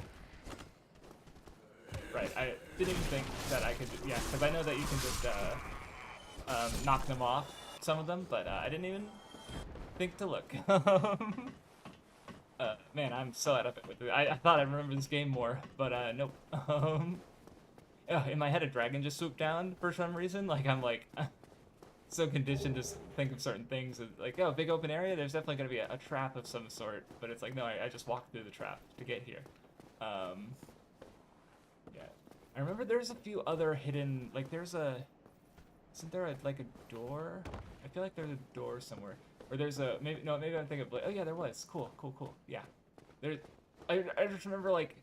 Right, I didn't even think that I could, yeah, because I know that you can just, knock them off, some of them, but I didn't even think to look. Man, I'm so out of it with it. I thought I remember this game more, but nope. In my head, a dragon just swooped down for some reason. Like, I'm like, so conditioned to think of certain things. Like, oh, big open area, there's definitely going to be a trap of some sort. But it's like, no, I just walked through the trap to get here. Yeah. I remember there's a few other hidden, like, there's a, isn't there like a door? I feel like there's a door somewhere. Or there's a, maybe I'm thinking of, like, oh yeah, there was. Cool. Yeah. I just remember, like,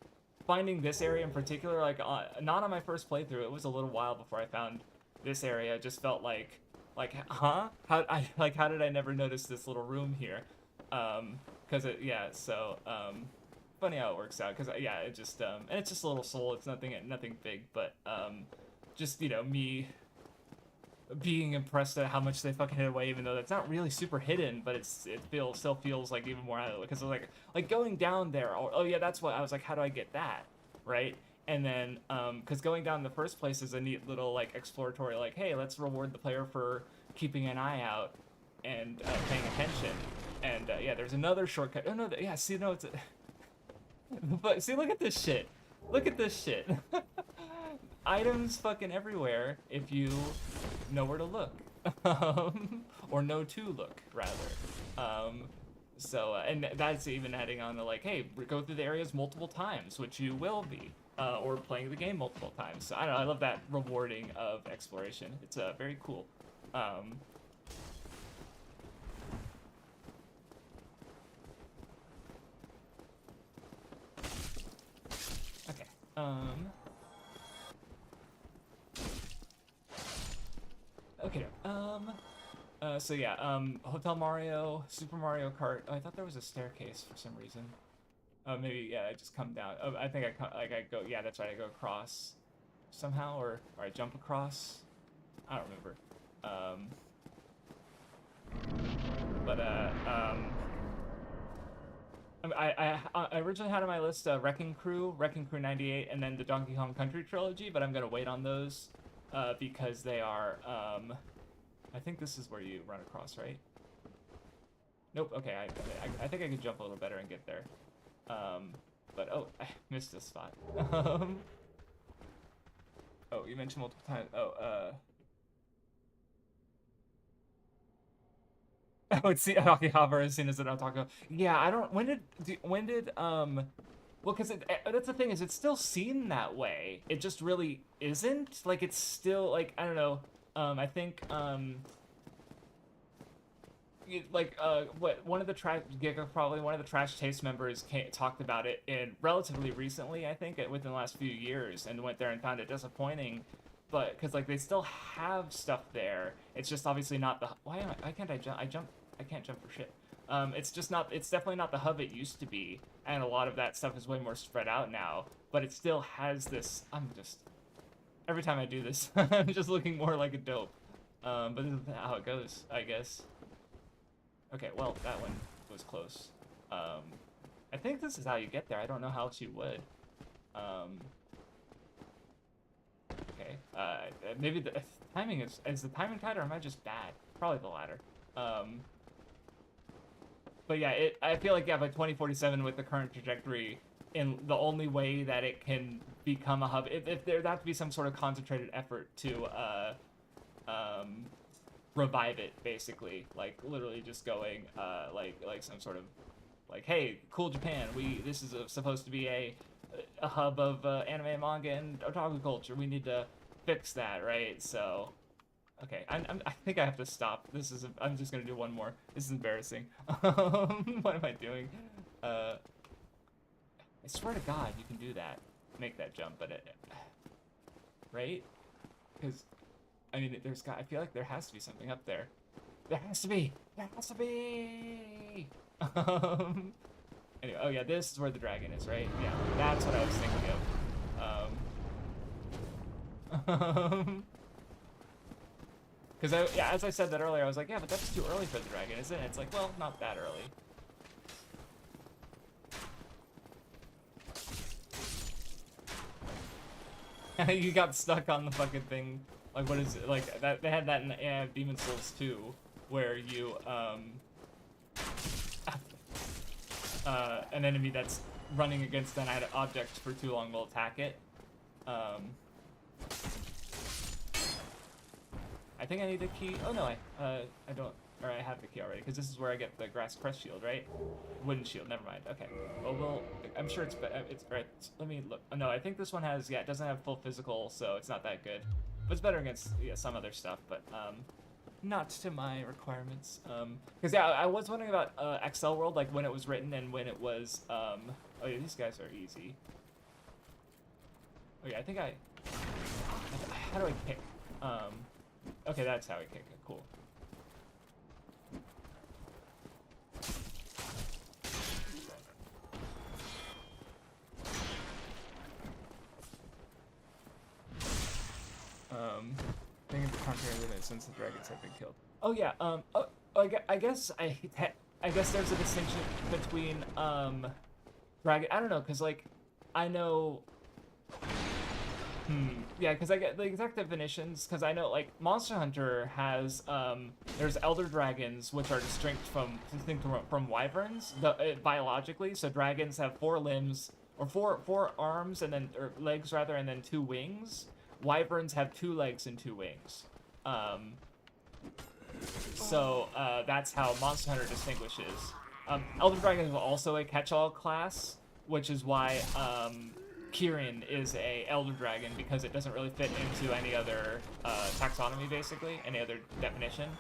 finding this area in particular, like, not on my first playthrough. It was a little while before I found this area. It just felt like, huh? How did I never notice this little room here? Cause funny how it works out. Cause yeah, it just, and it's just a little soul. It's nothing big, but, just, you know, me being impressed at how much they fucking hid away, even though that's not really super hidden, but it still feels like even more out of it. Because like going down there, oh yeah, that's what I was like, how do I get that, right? And then because going down in the first place is a neat little, like, exploratory, like, hey, let's reward the player for keeping an eye out and paying attention. And yeah, there's another shortcut. Oh no, yeah, see, no, it's but see, look at this shit. Items fucking everywhere if you know where to look. Or know to look, rather. And that's even adding on to, like, hey, go through the areas multiple times, which you will be, or playing the game multiple times. So I don't know, I love that rewarding of exploration. It's very cool. Okay. Okay. So yeah, Hotel Mario, Super Mario Kart. Oh, I thought there was a staircase for some reason. Oh, maybe, yeah, I just come down. Oh, I think I go, yeah, that's right, I go across somehow, or I jump across. I don't remember. I originally had on my list Wrecking Crew 98, and then the Donkey Kong Country trilogy, but I'm gonna wait on those because they are, I think this is where you run across, right? Nope, okay, I think I can jump a little better and get there. But, oh, I missed this spot. Oh, you mentioned multiple times. Oh, oh, it's the Akihabara as soon as it Otaku. Yeah, I don't. When did well, because that's the thing, is it's still seen that way. It just really isn't. Like, it's still, like, I don't know. I think one of the probably one of the Trash Taste members talked about it in relatively recently, I think, within the last few years, and went there and found it disappointing. But because, like, they still have stuff there, it's just obviously not the. Why can't I jump? I can't jump for shit. It's just not. It's definitely not the hub it used to be, and a lot of that stuff is way more spread out now. But it still has this. Every time I do this, I'm just looking more like a dope. But this is how it goes, I guess. Okay, well, that one was close. I think this is how you get there. I don't know how else you would. Okay. Maybe the timing is the timing tight, or am I just bad? Probably the latter. But yeah, I feel like, yeah, by 2047 with the current trajectory, in the only way that it can become a hub, if there have to be some sort of concentrated effort to revive it, basically. Like, literally just going, like some sort of, like, hey, cool Japan, this is supposed to be a hub of anime, manga, and otaku culture. We need to fix that, right? So, okay, I think I have to stop. I'm just gonna do one more. This is embarrassing. What am I doing? I swear to God, you can do that. Make that jump, but right? Because, I mean, I feel like there has to be something up there. There has to be! There has to be! Anyway, oh yeah, this is where the dragon is, right? Yeah, that's what I was thinking of. Because, yeah, as I said that earlier, I was like, yeah, but that's too early for the dragon, isn't it? It's like, well, not that early. You got stuck on the fucking thing. Like, what is it? Like, that they had that in Demon Souls 2, where you, an enemy that's running against an object for too long will attack it. I think I need a key. Oh no, I don't, or I have the key already, because this is where I get the grass crest shield, right? Wooden shield, never mind. Okay. Well, I'm sure it's right. Let me look. Oh, no, I think this one has, yeah, it doesn't have full physical, so it's not that good. But it's better against, yeah, some other stuff, but not to my requirements. Because yeah, I was wondering about XL World, like when it was written and when it was. Oh yeah, these guys are easy. Oh yeah, I think how do I kick? Okay, that's how I kick it. Cool. Thinking of the contrary limit since the dragons have been killed. Oh yeah. I guess there's a distinction between dragon. I don't know, cause like I know. Yeah, because I get the exact definitions, because I know, like, Monster Hunter has, there's elder dragons, which are distinct from wyverns, biologically, so dragons have 4 limbs, or four arms, and then, or legs, rather, and then 2 wings. Wyverns have 2 legs and 2 wings. So, that's how Monster Hunter distinguishes. Elder dragons are also a catch-all class, which is why, Kirin is a elder dragon, because it doesn't really fit into any other taxonomy, basically, any other definition.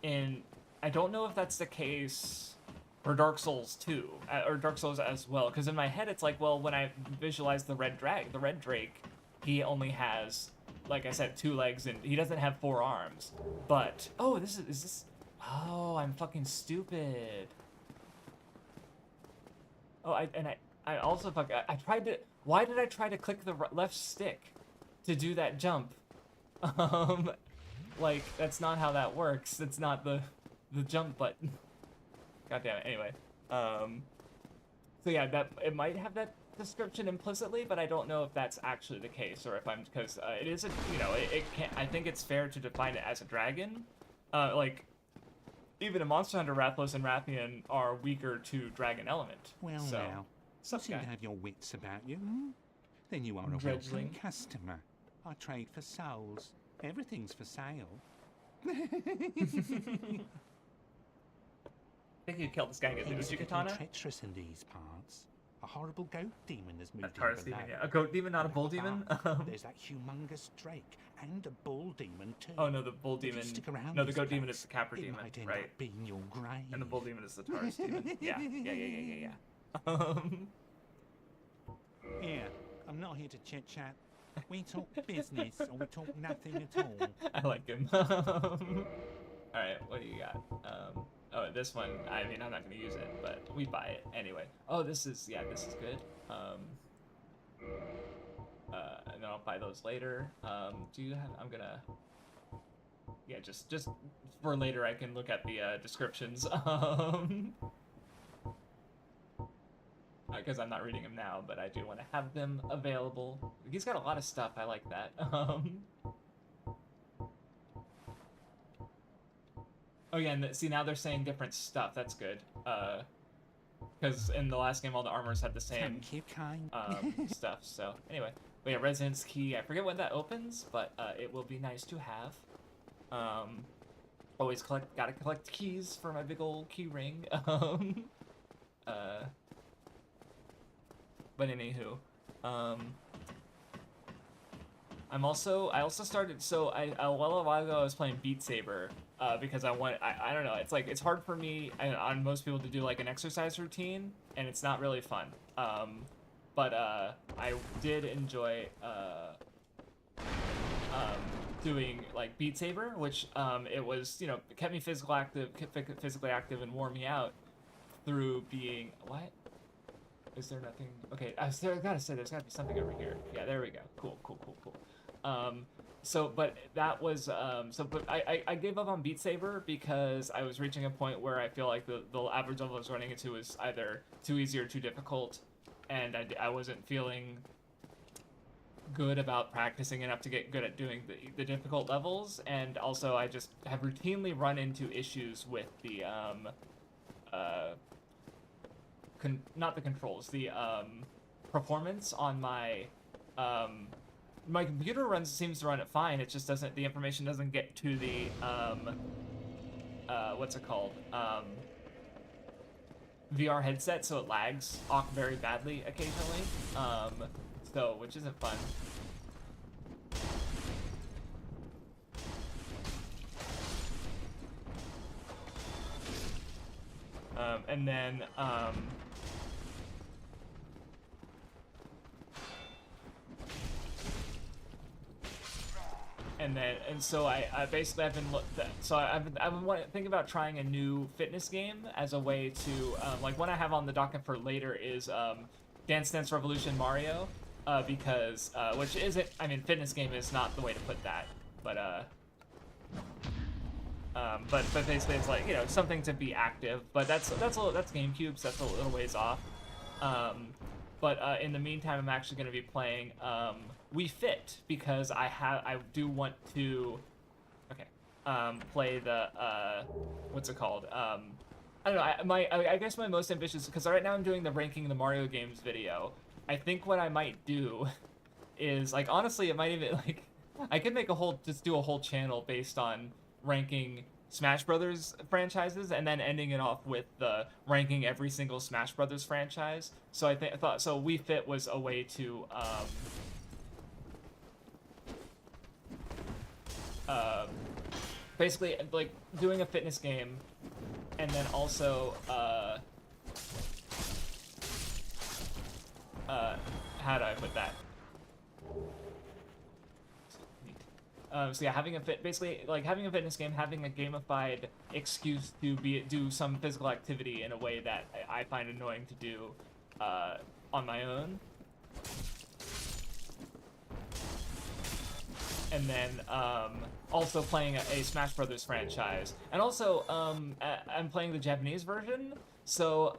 And I don't know if that's the case for Dark Souls 2, or Dark Souls as well, because in my head it's like, well, when I visualize the red drake, he only has, like I said, 2 legs, and he doesn't have 4 arms. But, oh, is this, oh, I'm fucking stupid. Oh, I also I tried to. Why did I try to click the left stick to do that jump? Like that's not how that works. It's not the jump button. God damn it. Anyway, so yeah, that it might have that description implicitly, but I don't know if that's actually the case, or if I'm because it is a it can't. I think it's fair to define it as a dragon, like. Even in Monster Hunter, Rathalos and Rathian are weaker to dragon element. Well, so, now, you seem to have your wits about you. Then you are a welcome customer. I trade for souls. Everything's for sale. I think you killed this guy and get the Things Uchi are getting Katana. treacherous in these parts. A horrible goat demon has moved A Taurus in below. demon, yeah. A goat demon, not a bull demon? There's that humongous drake and a bull demon too. Oh no, the bull If you demon. stick around No, the this goat demon place, is the Capra it demon, might end right? up being your grave. And the bull demon is the Taurus demon. Yeah. Here, I'm not here to chit chat. We talk business or we talk nothing at all. I like him. Alright, what do you got? Oh, this one, I mean, I'm not gonna use it, but we buy it anyway. Oh, this is good. And then I'll buy those later. Do you have, I'm gonna, yeah, just for later I can look at the descriptions. Because I'm not reading them now, but I do want to have them available. He's got a lot of stuff, I like that. Oh yeah, and see, now they're saying different stuff. That's good. Because in the last game, all the armors had the same Thank you, kind. stuff. So anyway, But yeah, residence key. I forget when that opens, but it will be nice to have. Always gotta collect keys for my big old key ring. But anywho, I also started, so a while ago I was playing Beat Saber, because I don't know, it's hard for me and on most people to do like an exercise routine, and it's not really fun. But I did enjoy doing like Beat Saber, which it was, you know, kept me physically active and wore me out through being, what? Is there nothing? Okay, I gotta say, there's gotta be something over here. Yeah, there we go. Cool. So, but that was, but I gave up on Beat Saber because I was reaching a point where I feel like the average level I was running into was either too easy or too difficult, and I wasn't feeling good about practicing enough to get good at doing the difficult levels, and also I just have routinely run into issues with the, not the controls, the performance on my my computer seems to run it fine. It just doesn't, the information doesn't get to the what's it called, VR headset, so it lags off very badly occasionally, so which isn't fun. And then so I basically I've been thinking about trying a new fitness game as a way to like one I have on the docket for later is Dance Dance Revolution Mario, because which isn't, I mean, fitness game is not the way to put that, but basically it's like, you know, something to be active, but that's GameCube, so that's a little ways off. But in the meantime, I'm actually going to be playing Wii Fit, because I do want to play the what's it called? I don't know. I guess my most ambitious, because right now I'm doing the ranking the Mario games video. I think what I might do is, like, honestly, it might even, like, I could make do a whole channel based on ranking Smash Brothers franchises, and then ending it off with the ranking every single Smash Brothers franchise. So I thought Wii Fit was a way to basically like doing a fitness game, and then also how do I put that? So yeah, basically like having a fitness game, having a gamified excuse to do some physical activity in a way that I find annoying to do on my own. And then also playing a Smash Brothers franchise, and also I'm playing the Japanese version. So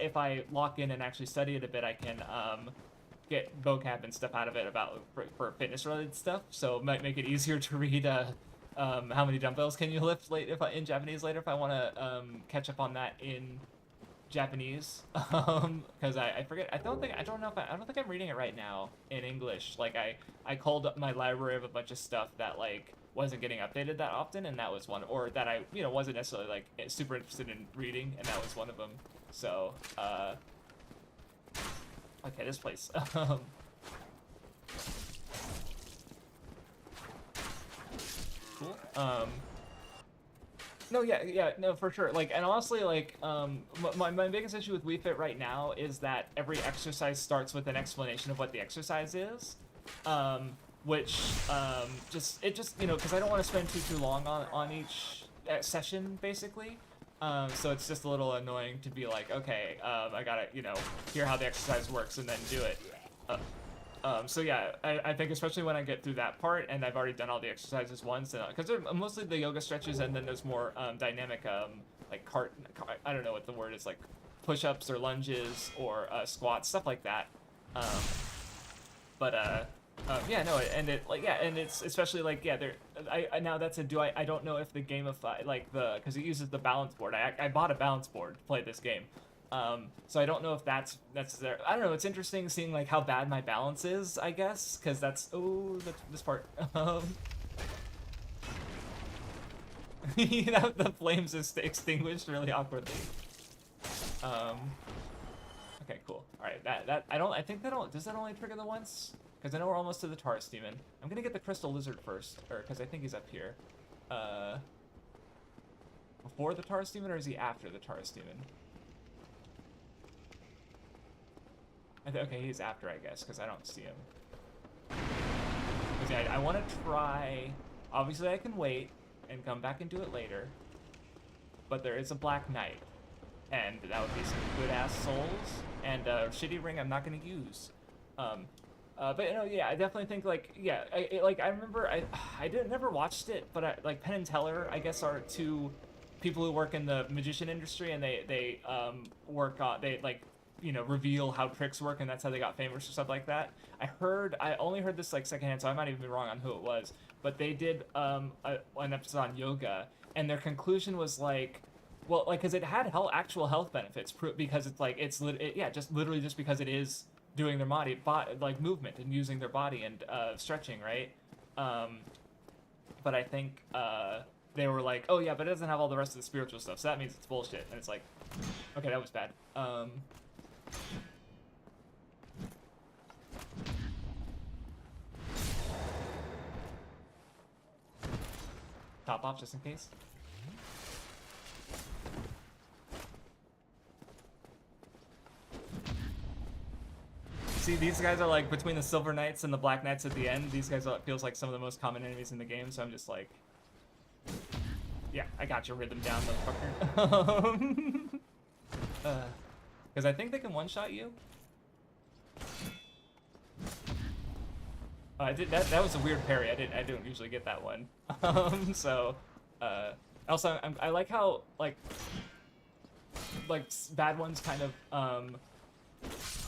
if I lock in and actually study it a bit, I can get vocab and stuff out of it for fitness related stuff. So it might make it easier to read how many dumbbells can you lift in Japanese later if I want to catch up on that in Japanese, because I forget. I don't think I'm reading it right now in English. Like I called up my library of a bunch of stuff that like wasn't getting updated that often, and that was one, or that I wasn't necessarily like super interested in reading, and that was one of them. So okay, this place. Cool. No, no, for sure. Like, and honestly, like, my biggest issue with Wii Fit right now is that every exercise starts with an explanation of what the exercise is, which just because I don't want to spend too long on each session, basically. So it's just a little annoying to be like, okay, I gotta hear how the exercise works and then do it. So yeah, I think especially when I get through that part, and I've already done all the exercises once, because they're mostly the yoga stretches, and then there's more dynamic, like I don't know what the word is, like push-ups or lunges or squats, stuff like that. Yeah, no, and it's especially like, yeah, now that's I don't know if the gamify, like because it uses the balance board. I bought a balance board to play this game. So I don't know if that's necessary. I don't know. It's interesting seeing like how bad my balance is, I guess, because that's this part. The flames is extinguished really awkwardly. Okay, cool. All right, does that only trigger the once? Because I know we're almost to the Taurus demon. I'm gonna get the crystal lizard first, or because I think he's up here. Before the Taurus demon, or is he after the Taurus demon? Okay, he's after, I guess, because I don't see him. Okay, I want to try. Obviously, I can wait and come back and do it later. But there is a Black Knight, and that would be some good-ass souls. And shitty ring I'm not going to use. But you know, yeah, I definitely think I remember I never watched it, but like Penn and Teller, I guess, are two people who work in the magician industry, and they work on reveal how tricks work, and that's how they got famous or stuff like that. I only heard this like secondhand, so I might even be wrong on who it was, but they did an episode on yoga, and their conclusion was like, well, like, because it had actual health benefits, because it's like just literally just because it is doing their body like movement and using their body and stretching, right? But I think they were like, oh yeah, but it doesn't have all the rest of the spiritual stuff, so that means it's bullshit. And it's like, okay, that was bad. Top off just in case. See, these guys are like between the Silver Knights and the Black Knights at the end. These guys feels like some of the most common enemies in the game, so I'm just like, yeah, I got your rhythm down, motherfucker. Because I think they can one-shot you. I did that. That was a weird parry. I don't usually get that one. Also, I like how like bad ones kind of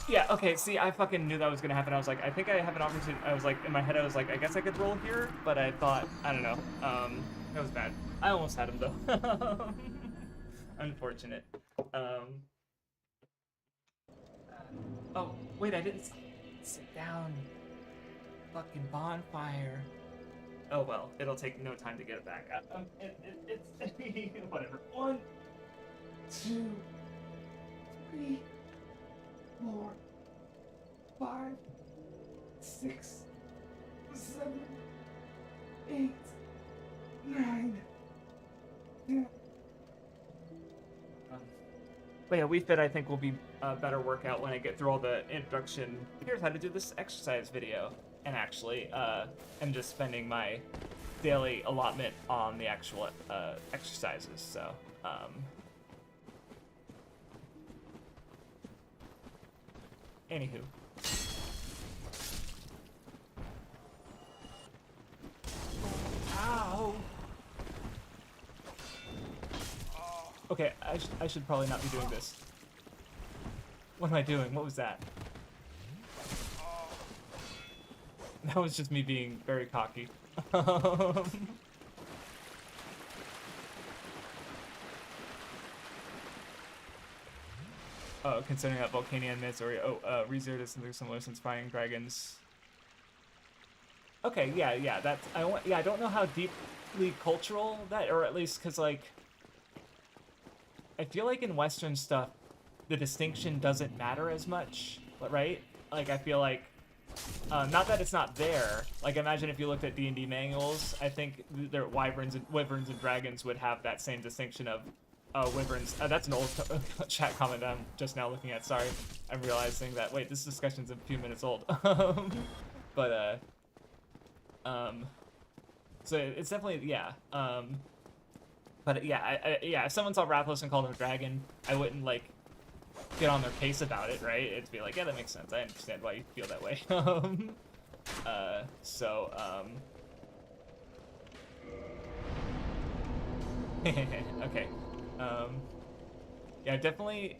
yeah, okay, see, I fucking knew that was gonna happen. I was like, I think I have an opportunity. I was like, in my head, I was like, I guess I could roll here, but I thought, I don't know. That was bad. I almost had him, though. Unfortunate. Oh, wait, I didn't sit down. Fucking bonfire. Oh, well, it'll take no time to get it back. It's whatever. 1, 2, 3, 4, 5, 6, 7, 8, 9, 10. But yeah, Wii Fit I think will be a better workout when I get through all the introduction. Here's how to do this exercise video. And actually, I'm just spending my daily allotment on the actual exercises, so, anywho. Ow! Okay, I should probably not be doing this. What am I doing? What was that? That was just me being very cocky. Oh, considering that Volcanian myths or ReZero is something similar since Flying Dragons. Okay, yeah, that's I don't know how deeply cultural that, or at least because like I feel like in Western stuff the distinction doesn't matter as much, right? Like I feel like not that it's not there. Like imagine if you looked at D&D manuals, I think their wyverns and dragons would have that same distinction of wyverns. That's an old chat comment I'm just now looking at. Sorry, I'm realizing that. Wait, this discussion's a few minutes old. But so it's definitely yeah. But yeah, if someone saw Rathalos and called him a dragon, I wouldn't like get on their case about it, right? It'd be like, yeah, that makes sense. I understand why you feel that way. Okay. Yeah, definitely.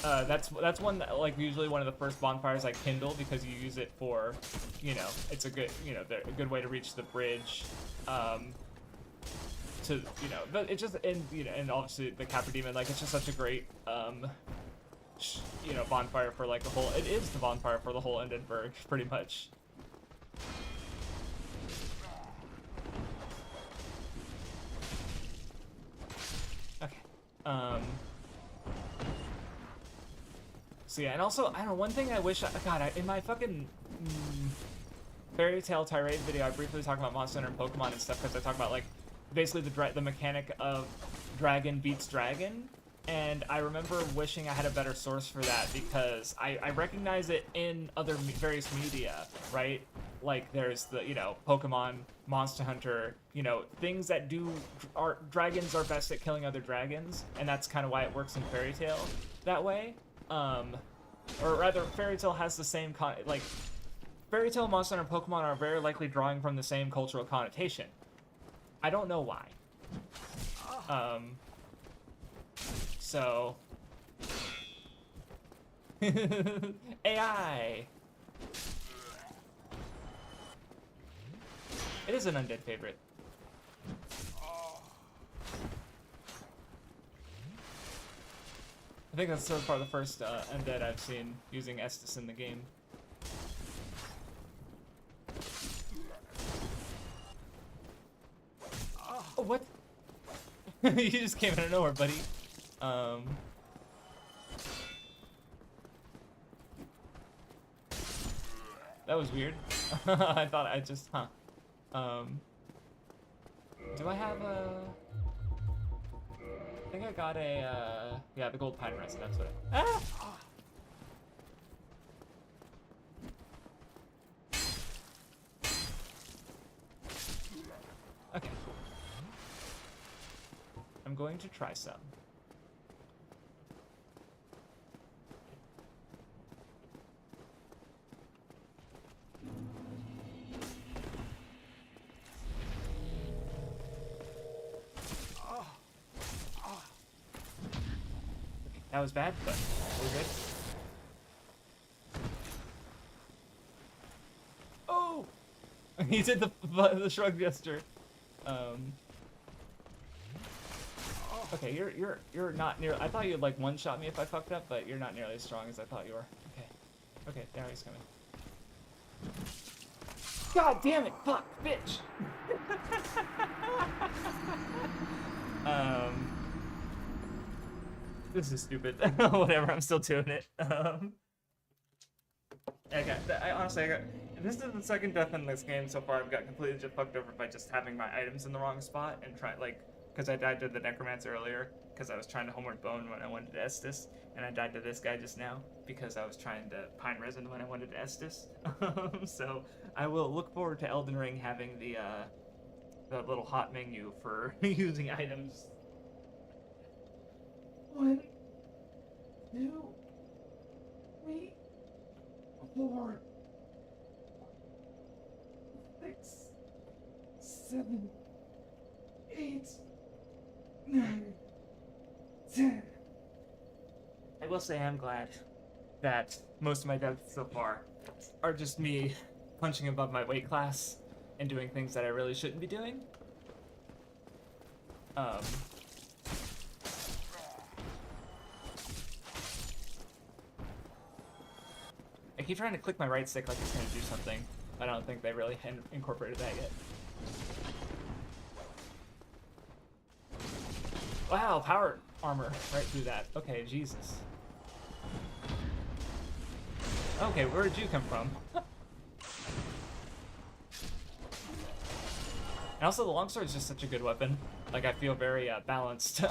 That's one that, like, usually one of the first bonfires I kindle because you use it for, you know, it's a good, you know, a good way to reach the bridge. to, you know, but it just, and, you know, and obviously the Capra Demon, like, it's just such a great, you know, bonfire for, like, the whole, it is the bonfire for the whole Edinburgh, pretty much. Okay. So yeah, and also, I don't know, one thing I wish, in my fucking Fairy Tale Tirade video, I briefly talk about Monster Hunter and Pokemon and stuff, because I talk about, like, basically the mechanic of dragon beats dragon, and I remember wishing I had a better source for that, because I recognize it in other various media, right? Like, there's the, you know, Pokemon, Monster Hunter, you know, things that dragons are best at killing other dragons, and that's kind of why it works in Fairy Tale that way. Or rather, Fairy Tale has the same, like, Fairy Tale, Monster Hunter, and Pokemon are very likely drawing from the same cultural connotation. I don't know why. So... AI! It is an undead favorite. I think that's so far the first undead I've seen using Estus in the game. Oh, what? You just came out of nowhere, buddy. That was weird. I thought I just, do I have a... I think I got a, yeah, the gold pine resin, that's what Okay. I'm going to try some. That was bad, but we're good. Oh! He did the shrug gesture. Okay, you're not near. I thought you'd like one-shot me if I fucked up, but you're not nearly as strong as I thought you were. Okay. Okay, now he's coming. God damn it! Fuck, bitch! This is stupid. Whatever, I'm still doing it. Okay, this is the second death in this game so far. I've got completely just fucked over by just having my items in the wrong spot and because I died to the Necromancer earlier because I was trying to Homeward Bone when I wanted to Estus, and I died to this guy just now because I was trying to Pine Resin when I wanted to Estus. So I will look forward to Elden Ring having the little hot menu for using items. 1, 2, 3, 4, 6, 7, 8, 9, 10. I will say I'm glad that most of my deaths so far are just me punching above my weight class and doing things that I really shouldn't be doing. I keep trying to click my right stick like it's going to do something. I don't think they really incorporated that yet. Wow, power armor right through that. Okay, Jesus. Okay, where did you come from? And also, the longsword is just such a good weapon. Like, I feel very balanced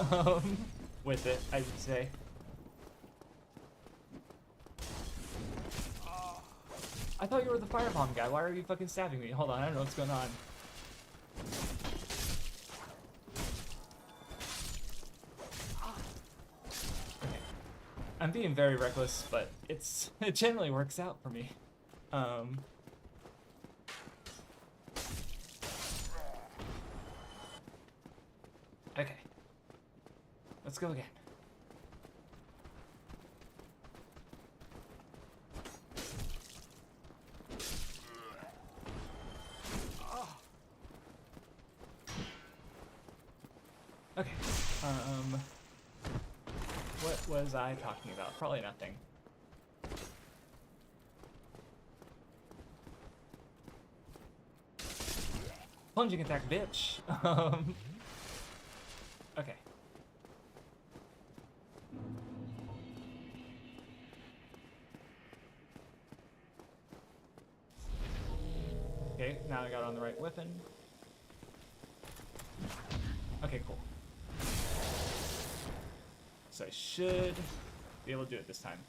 with it, I would say. I thought you were the firebomb guy. Why are you fucking stabbing me? Hold on, I don't know what's going on. Okay. I'm being very reckless, but it generally works out for me. Okay. Let's go again. Okay. What was I talking about? Probably nothing. Plunging attack, bitch. Okay. Okay, now I got on the right weapon. Okay, cool. So I should be able to do it this time.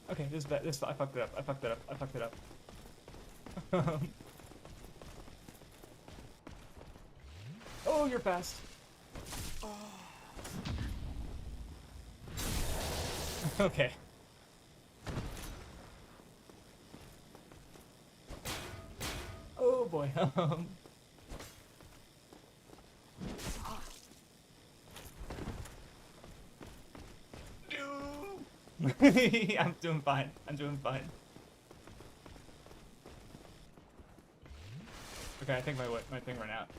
Okay, this is bad. This I fucked it up. I fucked it up. I fucked it up. Oh, you're fast. Okay. Oh boy. I'm doing fine. I'm doing fine. Okay, I think my thing ran out.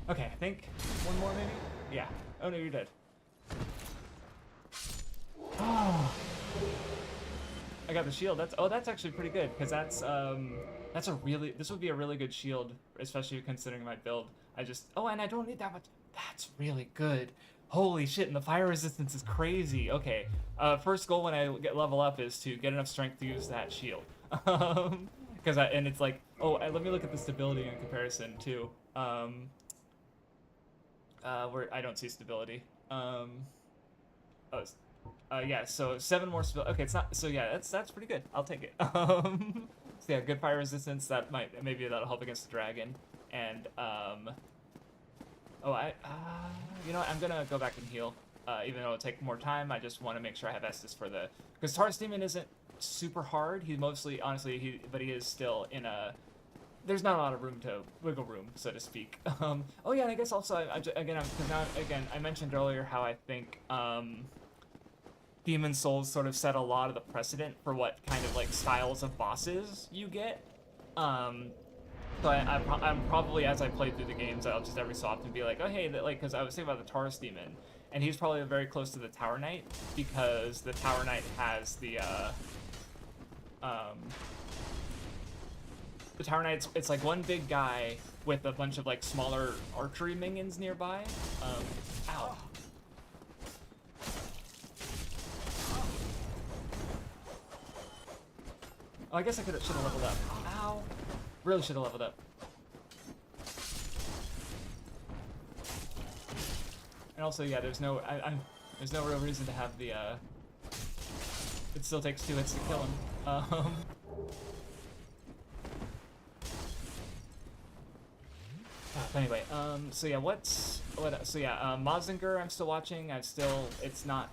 Okay, I think one more maybe? Yeah. Oh no, you're dead. Oh. I got the shield. That's actually pretty good, because this would be a really good shield, especially considering my build. And I don't need that much. That's really good. Holy shit, and the fire resistance is crazy. Okay, first goal when I level up is to get enough strength to use that shield. And it's like, let me look at the stability in comparison too. Where I don't see stability. Yeah, so 7 more stability. Okay, it's not, so yeah, that's pretty good. I'll take it. So yeah, good fire resistance, maybe that'll help against the dragon. And, you know what, I'm gonna go back and heal. Even though it'll take more time, I just want to make sure I have Estus for because Taurus Demon isn't super hard. He mostly, honestly, but he is still in a, there's not a lot of wiggle room, so to speak. Oh yeah, and I guess also, I mentioned earlier how I think, Demon Souls sort of set a lot of the precedent for what kind of, like, styles of bosses you get. So I'm probably, as I play through the games, I'll just every so often be like, oh hey, because I was thinking about the Taurus Demon, and he's probably very close to the Tower Knight, because the Tower Knight has the Tower Knight, it's like one big guy with a bunch of like smaller archery minions nearby. Ow. Oh, I guess I should have leveled up. Ow. Really should have leveled up. And also, yeah, there's no real reason to have the, it still takes 2 hits to kill him. Anyway, so yeah, Mazinger I'm still watching. It's not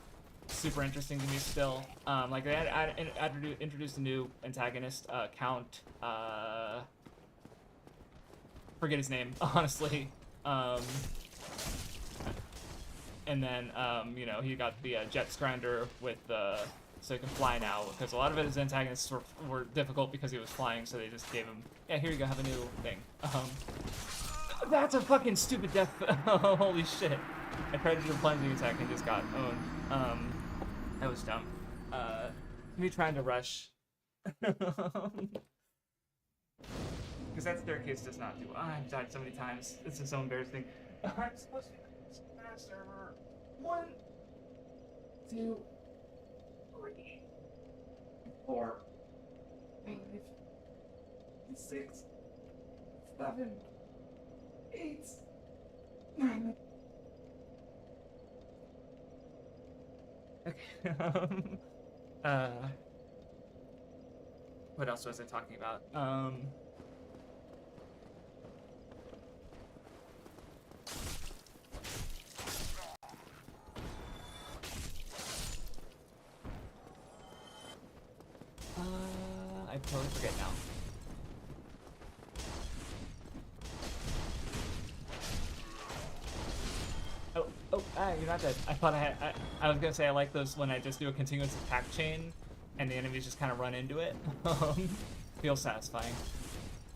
super interesting to me still. Like they introduced a new antagonist, Count, forget his name, honestly. And then, you know, he got the Jet Scrounger with so he can fly now, because a lot of his antagonists were difficult because he was flying, so they just gave him, yeah, here you go, have a new thing. That's a fucking stupid death. Holy shit. I tried to do a plunging attack and just got owned. That was dumb. Me trying to rush. Because that staircase does not do. I've died so many times. This is so embarrassing. I'm supposed to be faster. 1, 2, 3, 4, 5, 6, 7, 8, 9. Okay. What else was I talking about? I totally forget now. you're not dead. I thought I was gonna say I like those when I just do a continuous attack chain and the enemies just kind of run into it. Feels satisfying.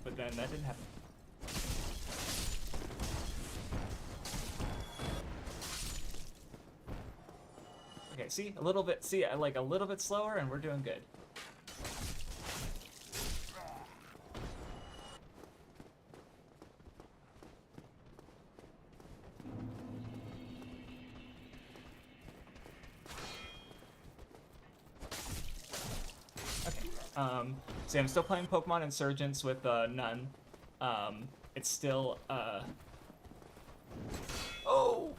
But then that didn't happen. Okay, see? A little bit, see, like a little bit slower and we're doing good. See, I'm still playing Pokemon Insurgents with Nun. It's still oh!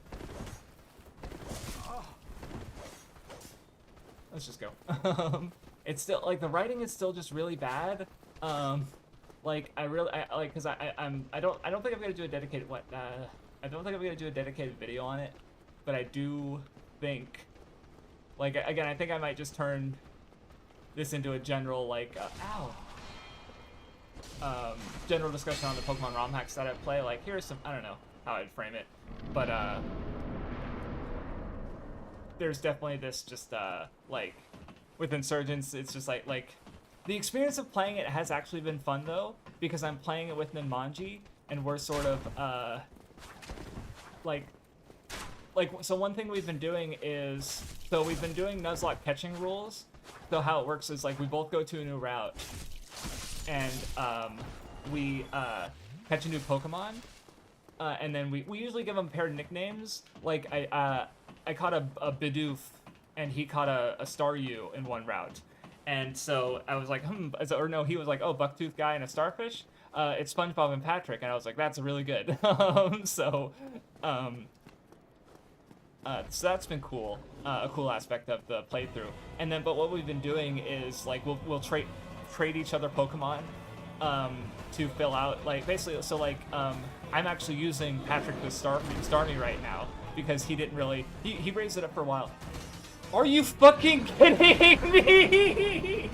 Let's just go. It's still like the writing is still just really bad. Like I like because I don't think I'm gonna do a dedicated I don't think I'm gonna do a dedicated video on it, but I do think like again I think I might just turn this into a general like general discussion on the Pokemon ROM hacks that I play. Like here's some, I don't know how I'd frame it, but there's definitely this just like with Insurgents, it's just like the experience of playing it has actually been fun though, because I'm playing it with Ninmanji and we're sort of like so one thing we've been doing is, so we've been doing Nuzlocke catching rules. So how it works is like we both go to a new route and we catch a new Pokemon, and then we usually give them paired nicknames. Like I caught a Bidoof and he caught a Staryu in one route, and so I was like or no, he was like, oh, Bucktooth guy and a Starfish. It's SpongeBob and Patrick, and I was like, that's really good. So that's been cool, a cool aspect of the playthrough. And then, but what we've been doing is like we'll trade each other Pokemon to fill out, like basically. So like I'm actually using Patrick the Starmie right now because he didn't really he raised it up for a while. Are you fucking kidding me?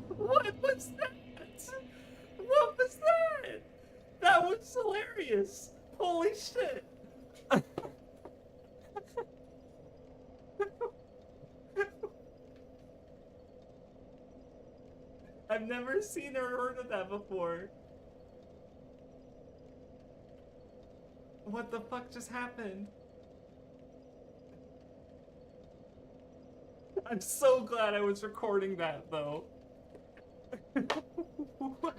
What was that? What was that? That was hilarious. Holy shit. I've never seen or heard of that before. What the fuck just happened? I'm so glad I was recording that though. What?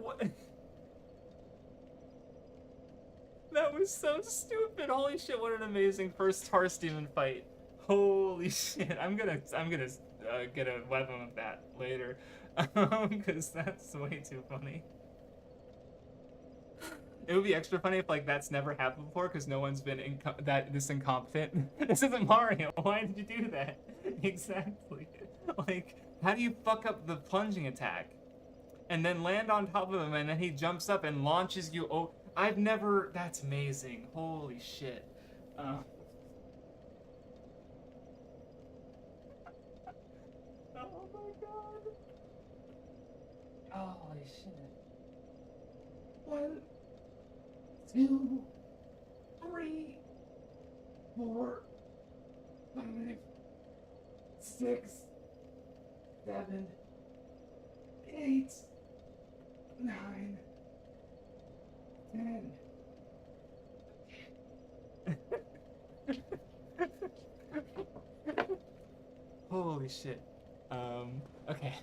What? That was so stupid. Holy shit, what an amazing first Horse Demon fight. Holy shit. I'm gonna get a weapon of that later. Because that's way too funny. It would be extra funny if like that's never happened before, because no one's been this incompetent. This isn't Mario. Why did you do that? Exactly. Like, how do you fuck up the plunging attack and then land on top of him and then he jumps up and launches you? Oh, I've never. That's amazing. Holy shit. Oh my god. Holy shit. 1, 2, 3, 4, 5, 6, 7, 8, 9, 10. Holy shit. Okay.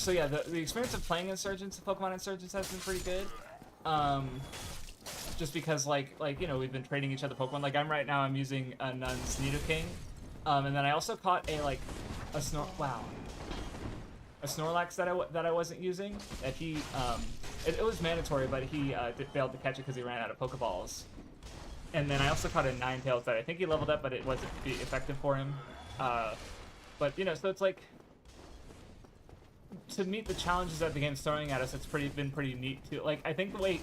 So yeah, the experience of playing Insurgents, Pokemon Insurgents, has been pretty good. Just because like you know, we've been trading each other Pokemon. Like I'm using a Nun's Nidoking, and then I also caught a Snorlax that I wasn't using. That he it was mandatory, but he failed to catch it because he ran out of Pokeballs. And then I also caught a Ninetales that I think he leveled up, but it wasn't effective for him. But you know, so it's like, to meet the challenges that the game's throwing at us, it's been pretty neat too. Like, I think the way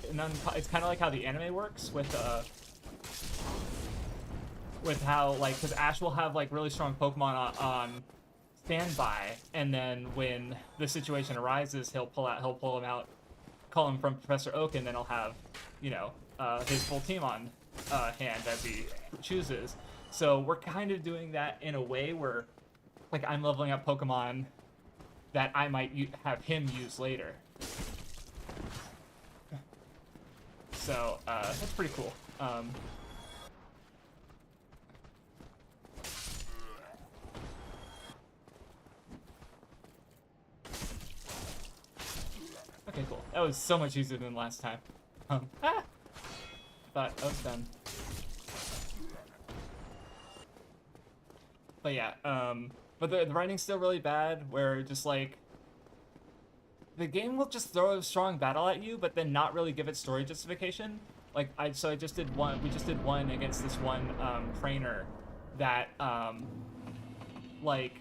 it's kind of like how the anime works with with how, like, because Ash will have, like, really strong Pokemon on standby, and then when the situation arises, he'll pull them out, call him from Professor Oak, and then he'll have, you know, his full team on hand as he chooses. So we're kind of doing that in a way where, like, I'm leveling up Pokemon that I might have him use later. So that's pretty cool. Okay, cool. That was so much easier than last time. Thought I was done. But yeah, but the writing's still really bad, where just like, the game will just throw a strong battle at you, but then not really give it story justification. Like, we just did one against this one trainer that, like,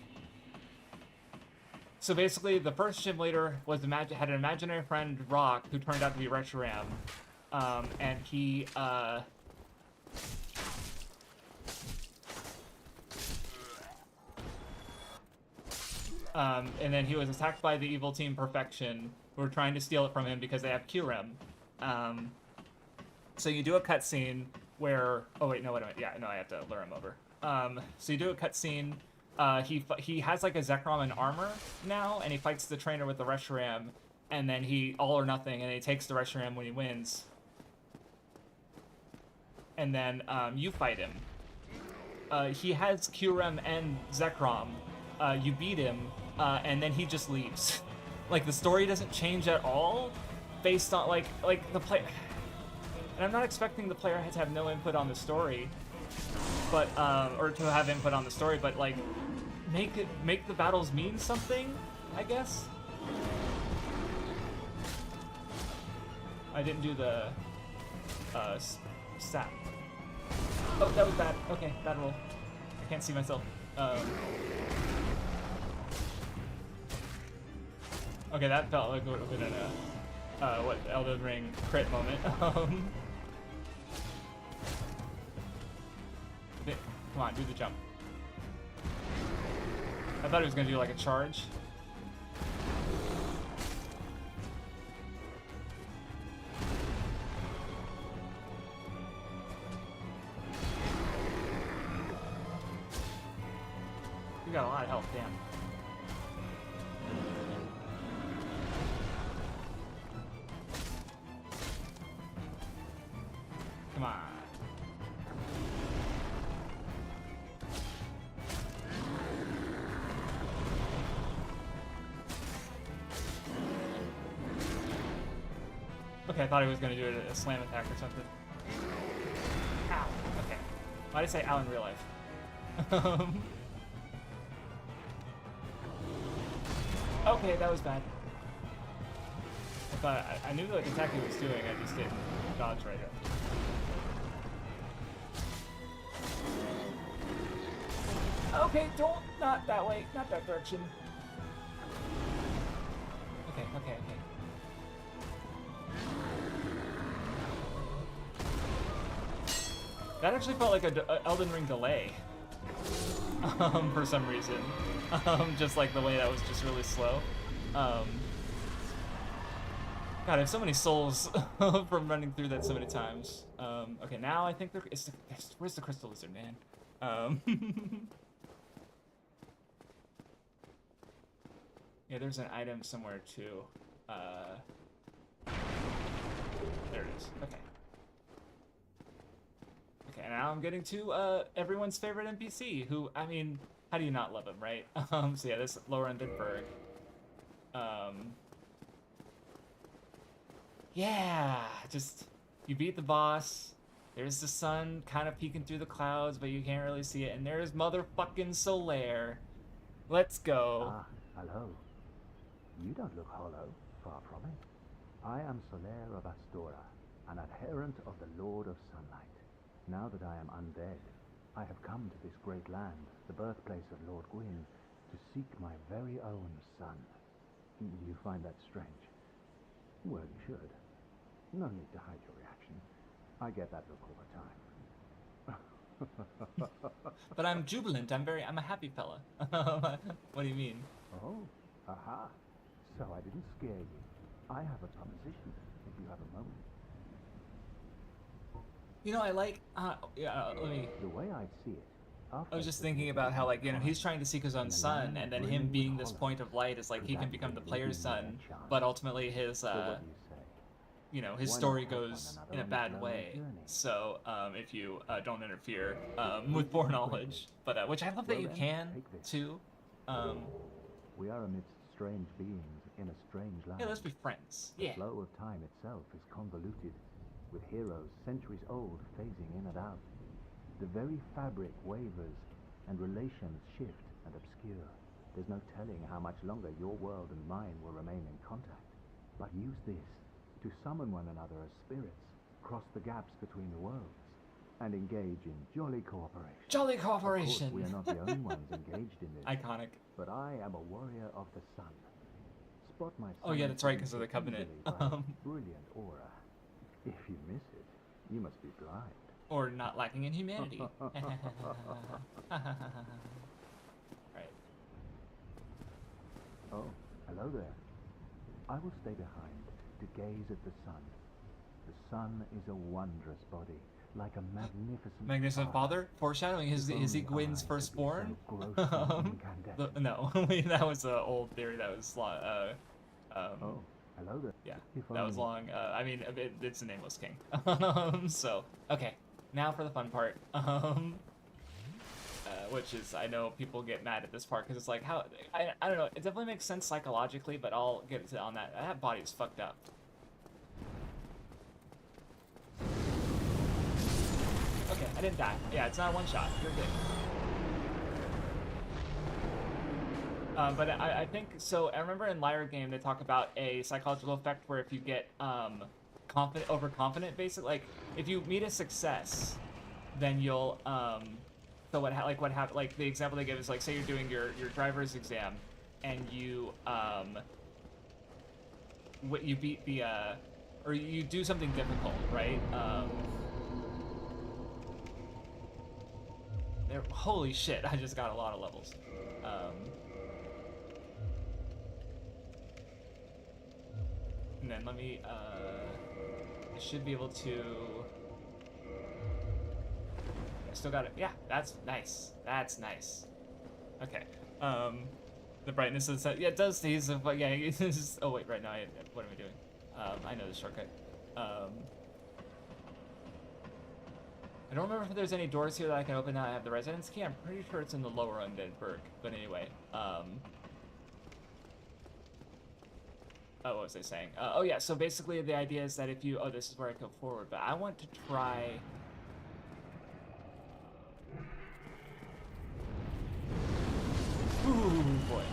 so basically the first gym leader was had an imaginary friend, Rock, who turned out to be Reshiram, and he, and then he was attacked by the evil team Perfection, who were trying to steal it from him because they have Kyurem. So you do a cutscene where... Oh, wait, no, wait a minute. Yeah, no, I have to lure him over. So you do a cutscene. He has, like, a Zekrom and armor now, and he fights the trainer with the Reshiram, and then he... All or nothing, and he takes the Reshiram when he wins. And then you fight him. He has Kyurem and Zekrom. You beat him, and then he just leaves. Like, the story doesn't change at all based on, like the play... And I'm not expecting the player to have no input on the story, but, or to have input on the story, but, like, make the battles mean something, I guess? I didn't do the, stat. Oh, that was bad. Okay, bad roll. I can't see myself. Okay, that felt like it would have been a, what, Elden Ring crit moment. Come on, do the jump. I thought he was gonna do like a charge. You got a lot of health, damn. Come on. Okay, I thought he was gonna do a slam attack or something. Ow. Okay. Why did I say ow in real life? Okay, that was bad. I thought I knew the attack he was doing, I just didn't dodge right up. Okay, not that way, not that direction. Okay. That actually felt like a Elden Ring delay. For some reason. Just like the way that was just really slow. God, I have so many souls from running through that so many times. Okay, now I think where's the Crystal Lizard, man? Yeah, there's an item somewhere too. There it is. Okay. Okay, now I'm getting to everyone's favorite NPC, who, I mean, how do you not love him, right? So yeah, this Lauren Denberg. Yeah, just, you beat the boss. There's the sun kind of peeking through the clouds, but you can't really see it. And there's motherfucking Solaire. Let's go. Ah, hello. You don't look hollow, far from it. I am Solaire of Astora, an adherent of the Lord of Sunlight. Now that I am undead, I have come to this great land, the birthplace of Lord Gwyn, to seek my very own son. You find that strange? Well, you should. No need to hide your reaction. I get that look all the time. But I'm jubilant. I'm a happy fella. What do you mean? Oh, aha. So I didn't scare you. I have a proposition, if you have a moment. You know, I like. Let me. The way I see it, I was just thinking about how, like, you know, he's trying to seek his own son, and then him being this point of light is like he can become the player's son, but ultimately his, you know, his story goes in a bad way. So, if you don't interfere with foreknowledge, but which I love that you can too. We are amidst strange beings in a strange land. Yeah, let's be friends. Yeah. The flow of time itself is convoluted, with heroes centuries old phasing in and out. The very fabric wavers, and relations shift and obscure. There's no telling how much longer your world and mine will remain in contact. But use this to summon one another as spirits, cross the gaps between the worlds, and engage in jolly cooperation. Jolly cooperation! Of course, we are not the only ones engaged in this. Iconic. But I am a warrior of the sun. Spot my Oh yeah, that's right, because of the Covenant. Brilliant aura. If you miss it, you must be blind. Or not lacking in humanity. Right. Oh, hello there. I will stay behind to gaze at the sun. The sun is a wondrous body, like a magnificent father? Foreshadowing, is he Gwyn's firstborn? No, that was an old theory that was oh, hello there. Yeah, If that was only- long. I mean, it's a nameless king. So, okay, now for the fun part. Which is, I know people get mad at this part because it's like, how, I don't know, it definitely makes sense psychologically, but I'll get to on that. That body is fucked up. Okay, I didn't die. Yeah, it's not one shot. You're good. But I think, so I remember in Lyra game they talk about a psychological effect where if you get overconfident, basically, like if you meet a success, then you'll so what happened, like the example they give is like, say you're doing your driver's exam and you you beat the or you do something difficult, right? Holy shit, I just got a lot of levels. And then let me, I should be able to, I still got it. Yeah, that's nice. That's nice. Okay. The brightness of the set, yeah, it does these, but yeah, it's just, oh wait, right now, what am I doing? I know the shortcut. I don't remember if there's any doors here that I can open now I have the residence key. I'm pretty sure it's in the lower undead burg. But anyway, oh, what was I saying? Oh yeah, so basically the idea is that if you, oh, this is where I go forward, but I want to try. Ooh, boy.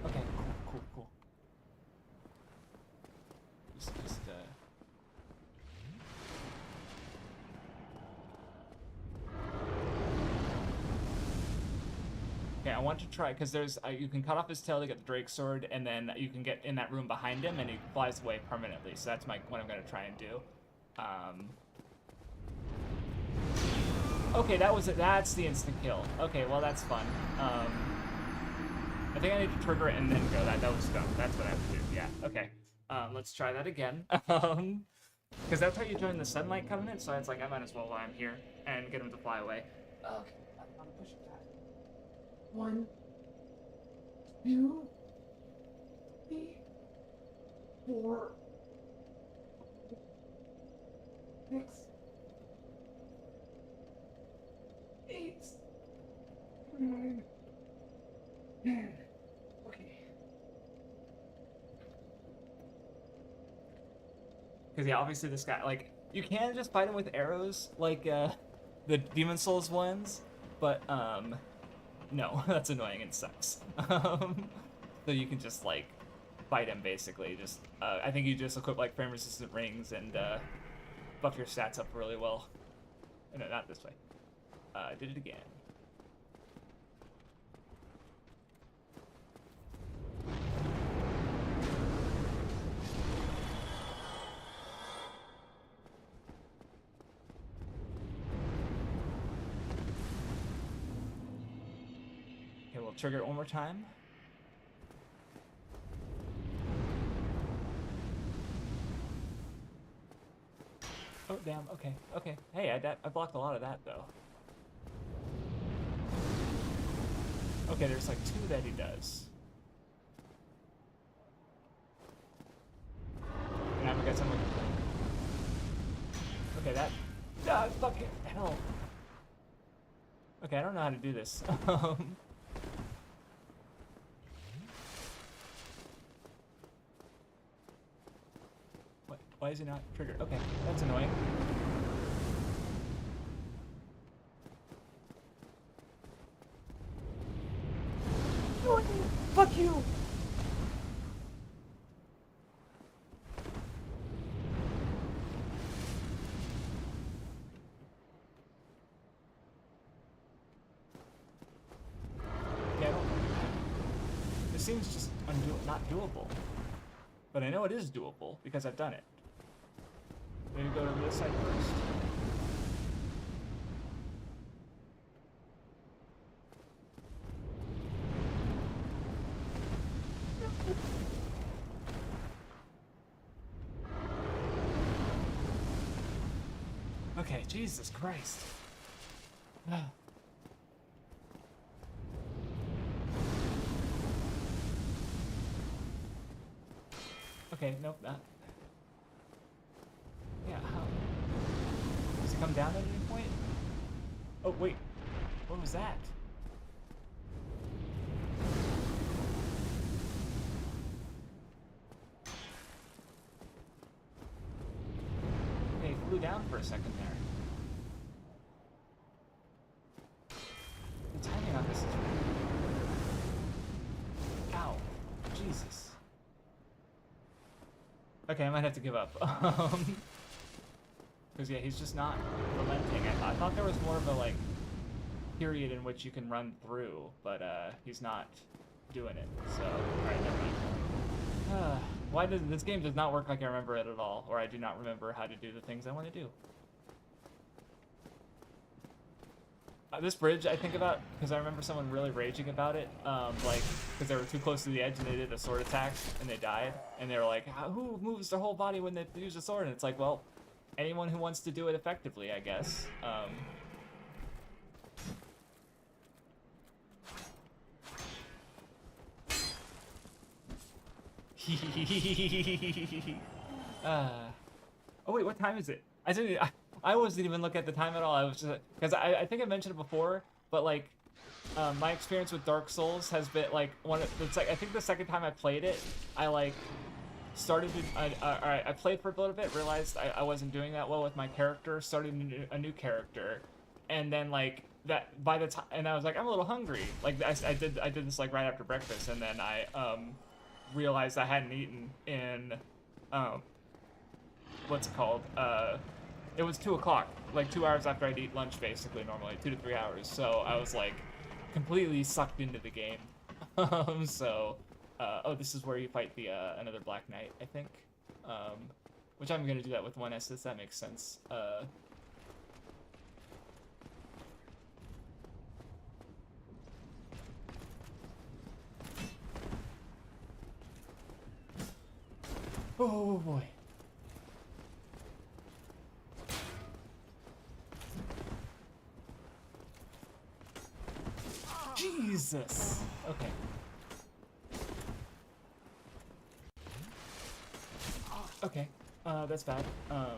Okay, cool. Just okay, I want to try, because there's, you can cut off his tail to get the Drake sword, and then you can get in that room behind him, and he flies away permanently, so that's what I'm going to try and do. Okay, that's the instant kill. Okay, well, that's fun. I think I need to trigger it and then go. That was dumb. That's what I have to do. Yeah, okay. Let's try that again. Because that's how you join the Sunlight Covenant, so it's like, I might as well while I'm here and get him to fly away. Okay, I'm gonna push it fast. 1, 2, 3, 4, 6, 8, 9, 10. Okay. Because yeah, obviously this guy, like, you can just fight him with arrows, like the Demon Souls ones, but no, that's annoying and sucks. So you can just like fight him basically. Just I think you just equip like frame resistant rings and buff your stats up really well. No, not this way. I did it again. we'll trigger it one more time. Oh, damn, okay, okay. Hey, I blocked a lot of that, though. Okay, there's like 2 that he does. And I've got something. Okay, that... Ah, fucking hell. Okay, I don't know how to do this. What? Why is he not triggered? Okay, that's annoying. Fuck you! This seems just not doable. But I know it is doable because I've done it. Maybe go to this side first. Okay, Jesus Christ. Okay, nope, not. Yeah, how? Does it come down at any point? Oh, wait. What was that? Okay, it flew down for a second there. The timing on this is really... Ow. Jesus. Okay, I might have to give up. Because, yeah, he's just not relenting. I thought there was more of a, like, period in which you can run through, but, he's not doing it. So, alright, never mind. Why does this game does not work like I remember it at all, or I do not remember how to do the things I want to do. This bridge I think about because I remember someone really raging about it, like because they were too close to the edge and they did a sword attack and they died, and they were like, who moves their whole body when they use a sword? And it's like, well, anyone who wants to do it effectively, I guess. Oh wait, what time is it? I wasn't even looking at the time at all. I was just because I think I mentioned it before, but like my experience with Dark Souls has been like it's like I think the second time I played it, I like started to I played for a little bit, realized I wasn't doing that well with my character, started a new character, and then like that by the time, and I was like, I'm a little hungry. Like I did this like right after breakfast, and then I realized I hadn't eaten in what's it called? It was 2 o'clock, like 2 hours after I'd eat lunch, basically, normally 2 to 3 hours. So I was like completely sucked into the game. Oh, this is where you fight the another Black Knight, I think. Which I'm gonna do that with 1 Estus. That makes sense. Oh boy. Jesus. Okay. Okay. That's bad. Ow.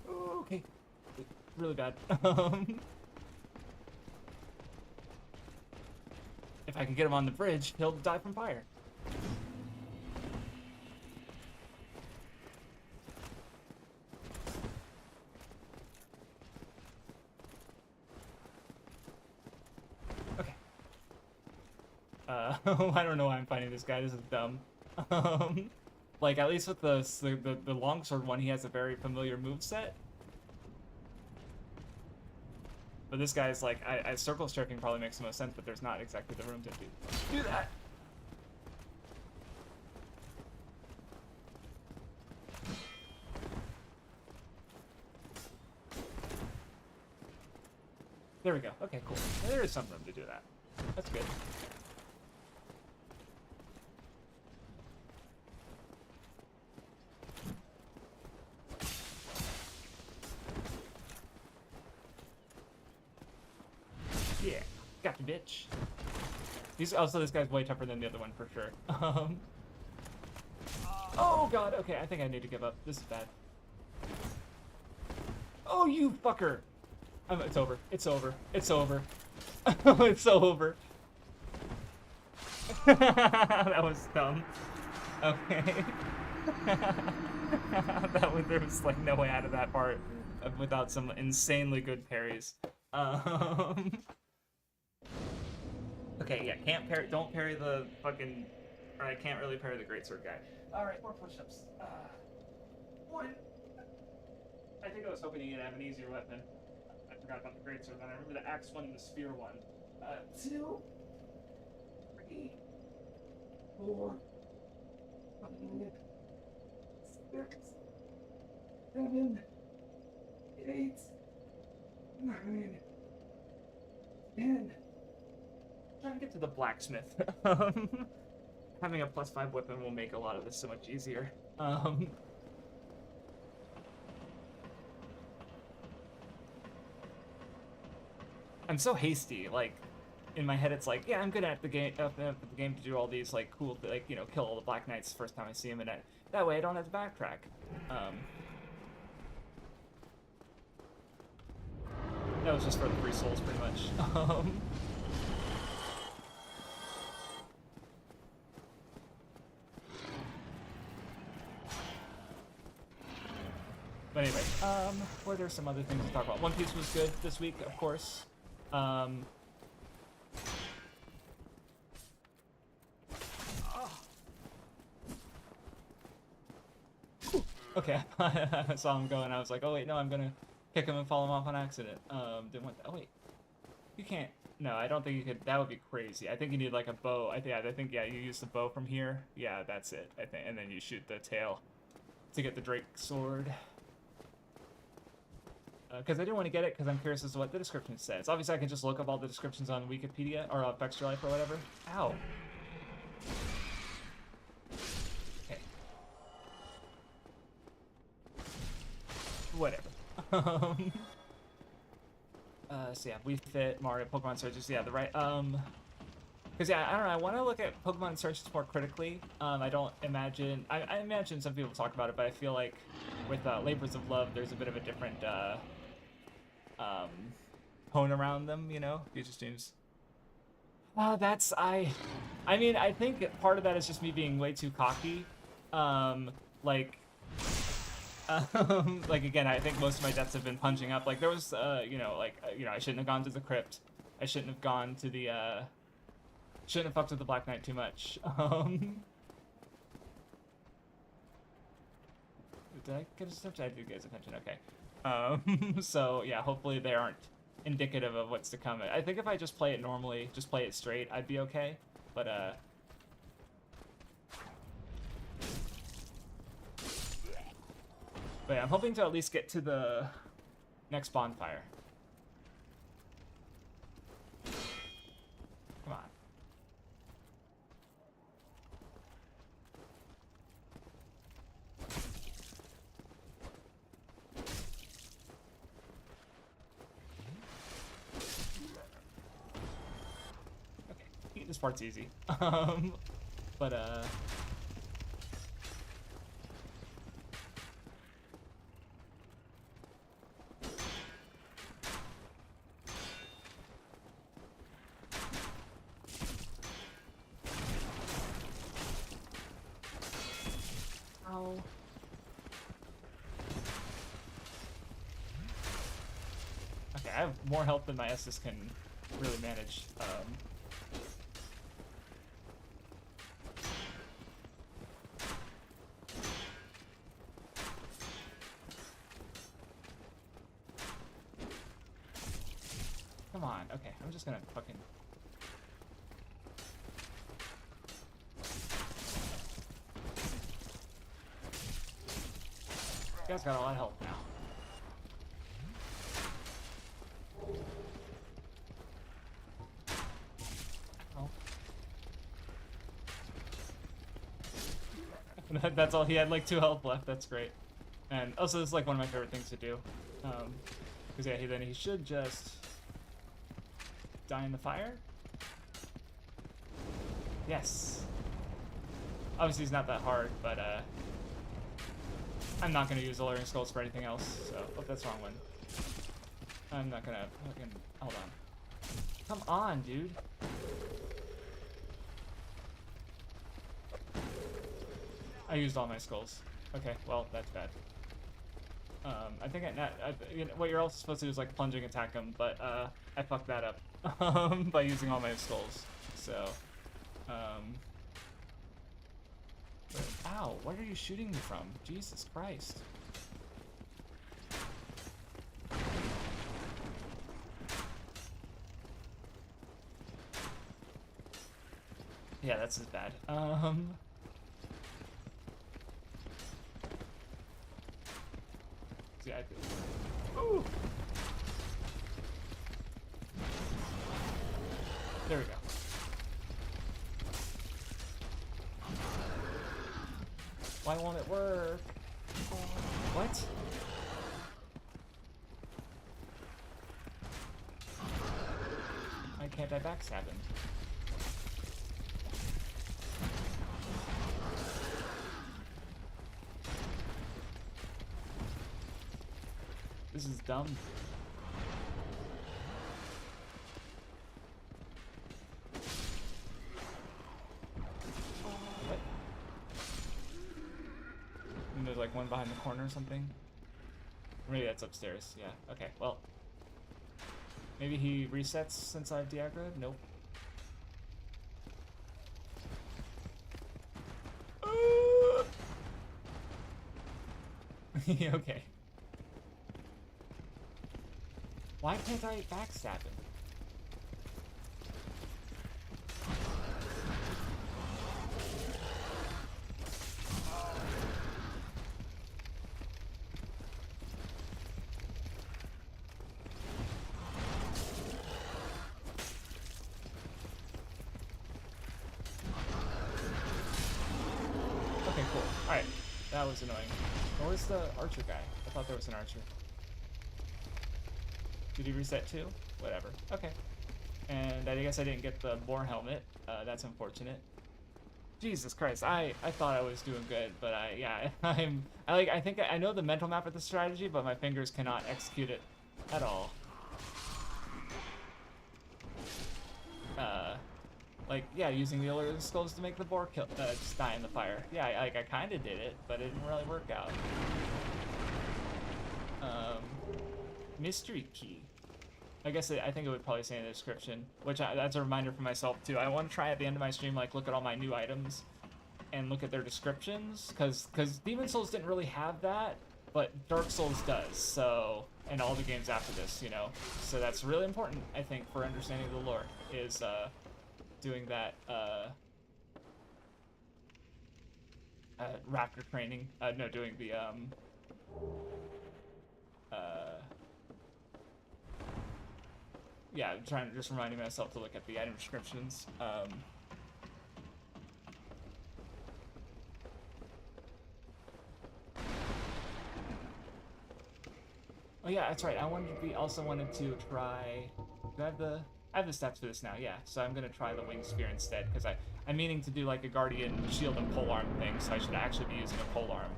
Okay. Really bad. If I can get him on the bridge, he'll die from fire. Okay. I don't know why I'm fighting this guy. This is dumb. Like, at least with the longsword one, he has a very familiar moveset. But this guy's like, circle striking probably makes the most sense, but there's not exactly the room to do that. There we go. Okay, cool. There is some room to do that. That's good. Yeah, got the bitch. This guy's way tougher than the other one for sure. Oh god, okay, I think I need to give up. This is bad. Oh, you fucker! It's over. It's over. It's over. It's over. That was dumb. Okay. There was like no way out of that part without some insanely good parries. Okay, yeah, can't parry. Don't parry the fucking. Or I can't really parry the greatsword guy. All right, more push-ups. One. I think I was hoping you'd have an easier weapon. I forgot about the greatsword one. I remember the axe one and the spear one. 2, 3, 4, 5, 6, 7, 8, 9, 10. Trying to get to the blacksmith. Having a +5 weapon will make a lot of this so much easier. I'm so hasty. Like, in my head, it's like, yeah, I'm good at the game. The game to do all these like cool, like kill all the Black Knights the first time I see them, and that way I don't have to backtrack. That was just for the free souls, pretty much. But anyway, were there some other things to talk about? One Piece was good this week, of course. Okay, I saw him go and I was like, oh wait, no, I'm gonna kick him and fall him off on accident. Didn't want that. Oh wait, you can't. No, I don't think you could. That would be crazy. I think you need like a bow. I think yeah, you use the bow from here. Yeah, that's it. I think, and then you shoot the tail to get the Drake sword. Because I didn't want to get it because I'm curious as to what the description says. Obviously, I can just look up all the descriptions on Wikipedia or Extra Life or whatever. Ow. Okay. Whatever. So yeah, Wii Fit, Mario, Pokemon Searches. Yeah, the right. Because yeah, I don't know. I want to look at Pokemon Searches more critically. I don't imagine. I imagine some people talk about it, but I feel like with Labors of Love, there's a bit of a different. Tone around them, you know? It just seems... I mean, I think part of that is just me being way too cocky. Like, again, I think most of my deaths have been punching up. Like, there was, I shouldn't have gone to the crypt. I shouldn't have gone to the, shouldn't have fucked with the Black Knight too much. Did I get a step? I did get his attention, okay. So yeah, hopefully they aren't indicative of what's to come. I think if I just play it normally, just play it straight, I'd be okay. But yeah, I'm hoping to at least get to the next bonfire. Come on. This part's easy. But ow. Okay, I have more health than my Estus can really manage. Come on, okay, I'm just gonna fucking... You guys got a lot of health now. That's all. He had like 2 health left. That's great. And also, this is like one of my favorite things to do. Because yeah, then he should just die in the fire. Yes. Obviously, he's not that hard, but I'm not gonna use Alluring Skulls for anything else. So, oh, that's the wrong one. I'm not gonna fucking hold on. Come on, dude. I used all my skulls. Okay, well, that's bad. I think you know, what you're also supposed to do is like plunging attack him, but I fucked that up by using all my skulls. So, ow! What are you shooting me from? Jesus Christ! Yeah, that's as bad. Yeah, I feel. Ooh. There we go. Why won't it work? What? Why can't I backstab him? This is dumb. What? And there's like one behind the corner or something. Maybe that's upstairs. Yeah. Okay. Well, maybe he resets since I've de-aggroed? Nope. Okay. Why can't I backstab him? Okay, cool. Alright. That was annoying. Where's the archer guy? I thought there was an archer. Did he reset too? Whatever. Okay. And I guess I didn't get the boar helmet. That's unfortunate. Jesus Christ, I thought I was doing good, but I think I know the mental map of the strategy, but my fingers cannot execute it at all. Like, yeah, using the Alluring Skulls to make the boar kill, just die in the fire. Yeah, I kind of did it, but it didn't really work out. Mystery key. I guess I think it would probably say in the description, which that's a reminder for myself too. I want to try at the end of my stream, like, look at all my new items and look at their descriptions, because Demon Souls didn't really have that, but Dark Souls does. So, and all the games after this, you know. So that's really important, I think, for understanding the lore, is doing that raptor training. No, doing the yeah, I'm trying to just reminding myself to look at the item descriptions. Oh yeah, that's right. Also wanted to try. Do I have the stats for this now? Yeah. So I'm gonna try the wing spear instead, because I'm meaning to do like a guardian shield and polearm thing. So I should actually be using a polearm.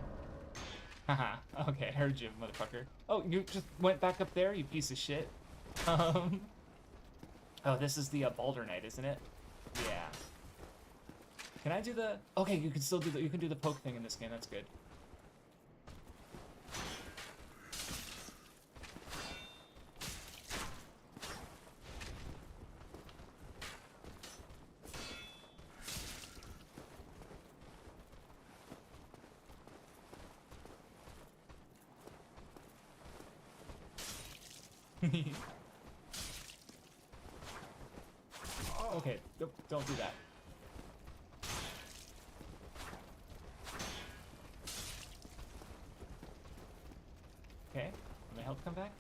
Haha. Okay, I heard you, motherfucker. Oh, you just went back up there, you piece of shit. Oh, this is the Baldur Knight, isn't it? Yeah. Can I do the? Okay, you can still do the. You can do the poke thing in this game. That's good. Okay, nope, don't do that. Okay, did my health come back?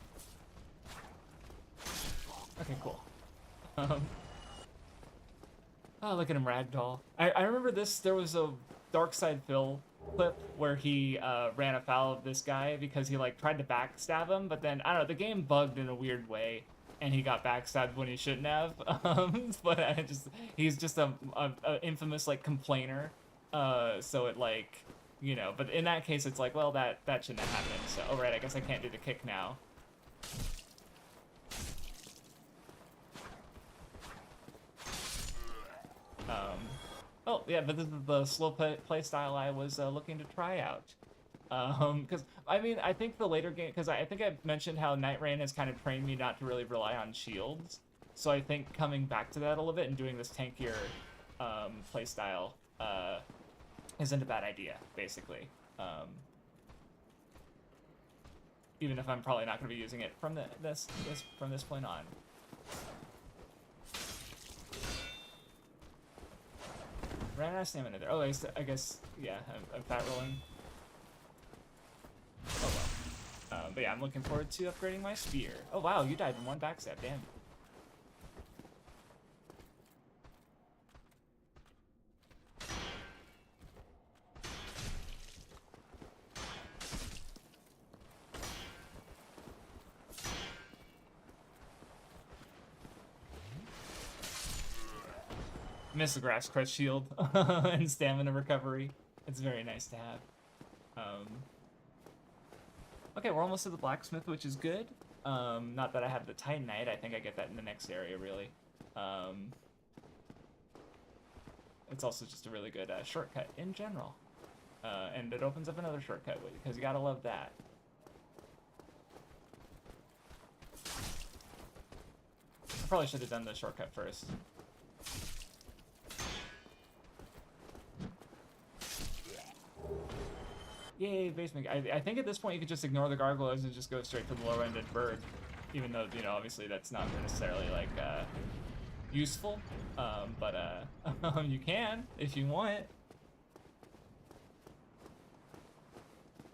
Okay, cool. Oh, look at him ragdoll. I remember this, there was a Dark Side Phil clip where he ran afoul of this guy because he like tried to backstab him, but then I don't know, the game bugged in a weird way, and he got backstabbed when he shouldn't have. But he's just a infamous like complainer. So it like, you know, but in that case it's like, well, that shouldn't have happened. So oh right, I guess I can't do the kick now. Oh, yeah, but this is the slow play style I was looking to try out. Because, I mean, I think the later game, because I think I mentioned how Night Rain has kind of trained me not to really rely on shields. So I think coming back to that a little bit and doing this tankier play style isn't a bad idea, basically. Even if I'm probably not going to be using it from from this point on. Ran out of stamina there. Oh, I guess, yeah, I'm fat rolling. Oh well. But yeah, I'm looking forward to upgrading my spear. Oh wow, you died in one backstab, damn. Miss the grass crest shield and stamina recovery. It's very nice to have. Okay, we're almost to the blacksmith, which is good. Not that I have the Titanite. I think I get that in the next area, really. It's also just a really good shortcut in general. And it opens up another shortcut, because you gotta love that. I probably should have done the shortcut first. Yay, basement. I think at this point you could just ignore the gargoyles and just go straight to the lower-ended bird, even though, you know, obviously that's not necessarily like useful. But you can if you want.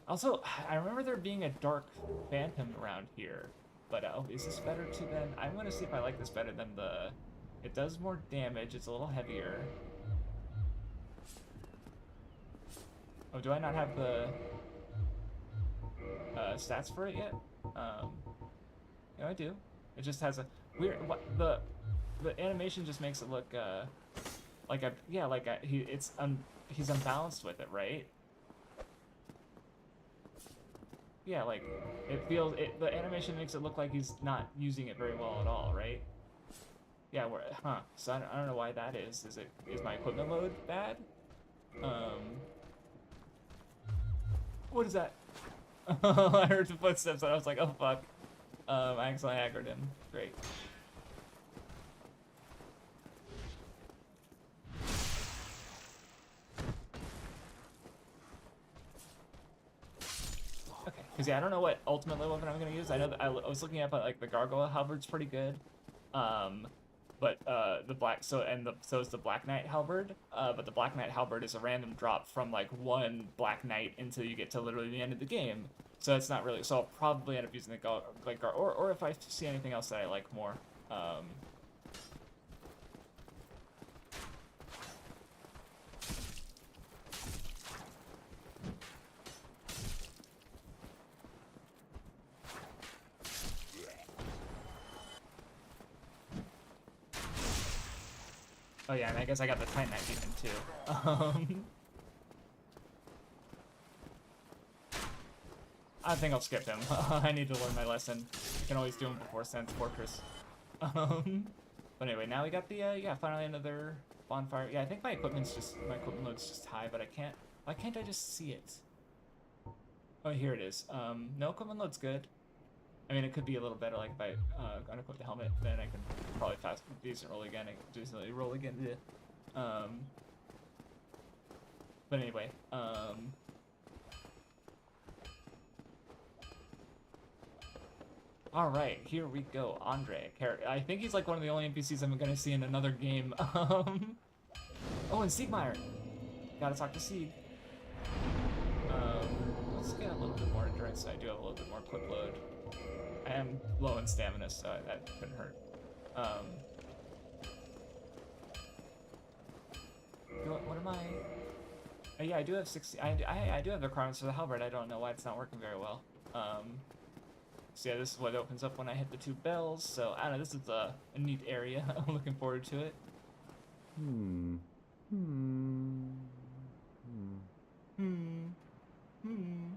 Also, I remember there being a dark phantom around here, but is this better too? Then I'm gonna see if I like this better than the. It does more damage. It's a little heavier. Oh, do I not have the stats for it yet? Yeah, I do. It just has a weird. The animation just makes it look like a he's unbalanced with it, right? Yeah, like the animation makes it look like he's not using it very well at all, right? Yeah, so I don't know why that is. Is my equipment load bad? What is that? I heard the footsteps and I was like, oh fuck. I accidentally aggroed him. Great. Okay, because yeah, I don't know what ultimate weapon I'm gonna use. I know that I was looking up at like the gargoyle halberd's pretty good. But the black so is the Black Knight halberd. But the Black Knight halberd is a random drop from like one Black Knight until you get to literally the end of the game. So it's not really. So I'll probably end up using the or if I see anything else that I like more. Oh yeah, and I guess I got the Titanite demon too. I think I'll skip him. I need to learn my lesson. I can always do him before Sense Fortress. But anyway, now we got the yeah, finally another bonfire. Yeah, I think my equipment load's just high, but I can't. Why can't I just see it? Oh, here it is. No, equipment load's good. I mean, it could be a little better, like if I unequip the helmet, then I can probably decently roll again. Yeah. But anyway, all right, here we go. Andre, I think he's like one of the only NPCs I'm gonna see in another game. Oh, and Siegmeyer. Gotta talk to Sieg. Let's get a little bit more endurance. So I do have a little bit more clip load. I am low in stamina, so that couldn't hurt. What am I? Yeah, I do have 60. I do have the requirements for the halberd. I don't know why it's not working very well. So yeah, this is what opens up when I hit the 2 bells. So I don't know. This is a neat area. I'm looking forward to it. Hmm. Hmm. Hmm. Hmm. Hmm.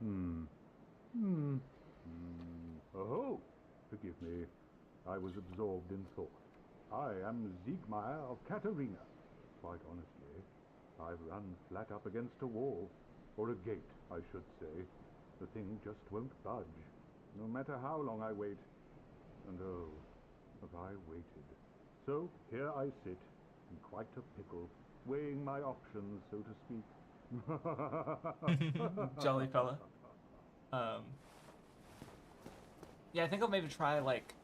Hmm. Hmm. Oh, forgive me. I was absorbed in thought. I am Siegmeyer of Katarina. Quite honestly, I've run flat up against a wall. Or a gate, I should say. The thing just won't budge, no matter how long I wait. And oh, have I waited. So here I sit, in quite a pickle, weighing my options, so to speak. Jolly fella. Yeah, I think I'll maybe try like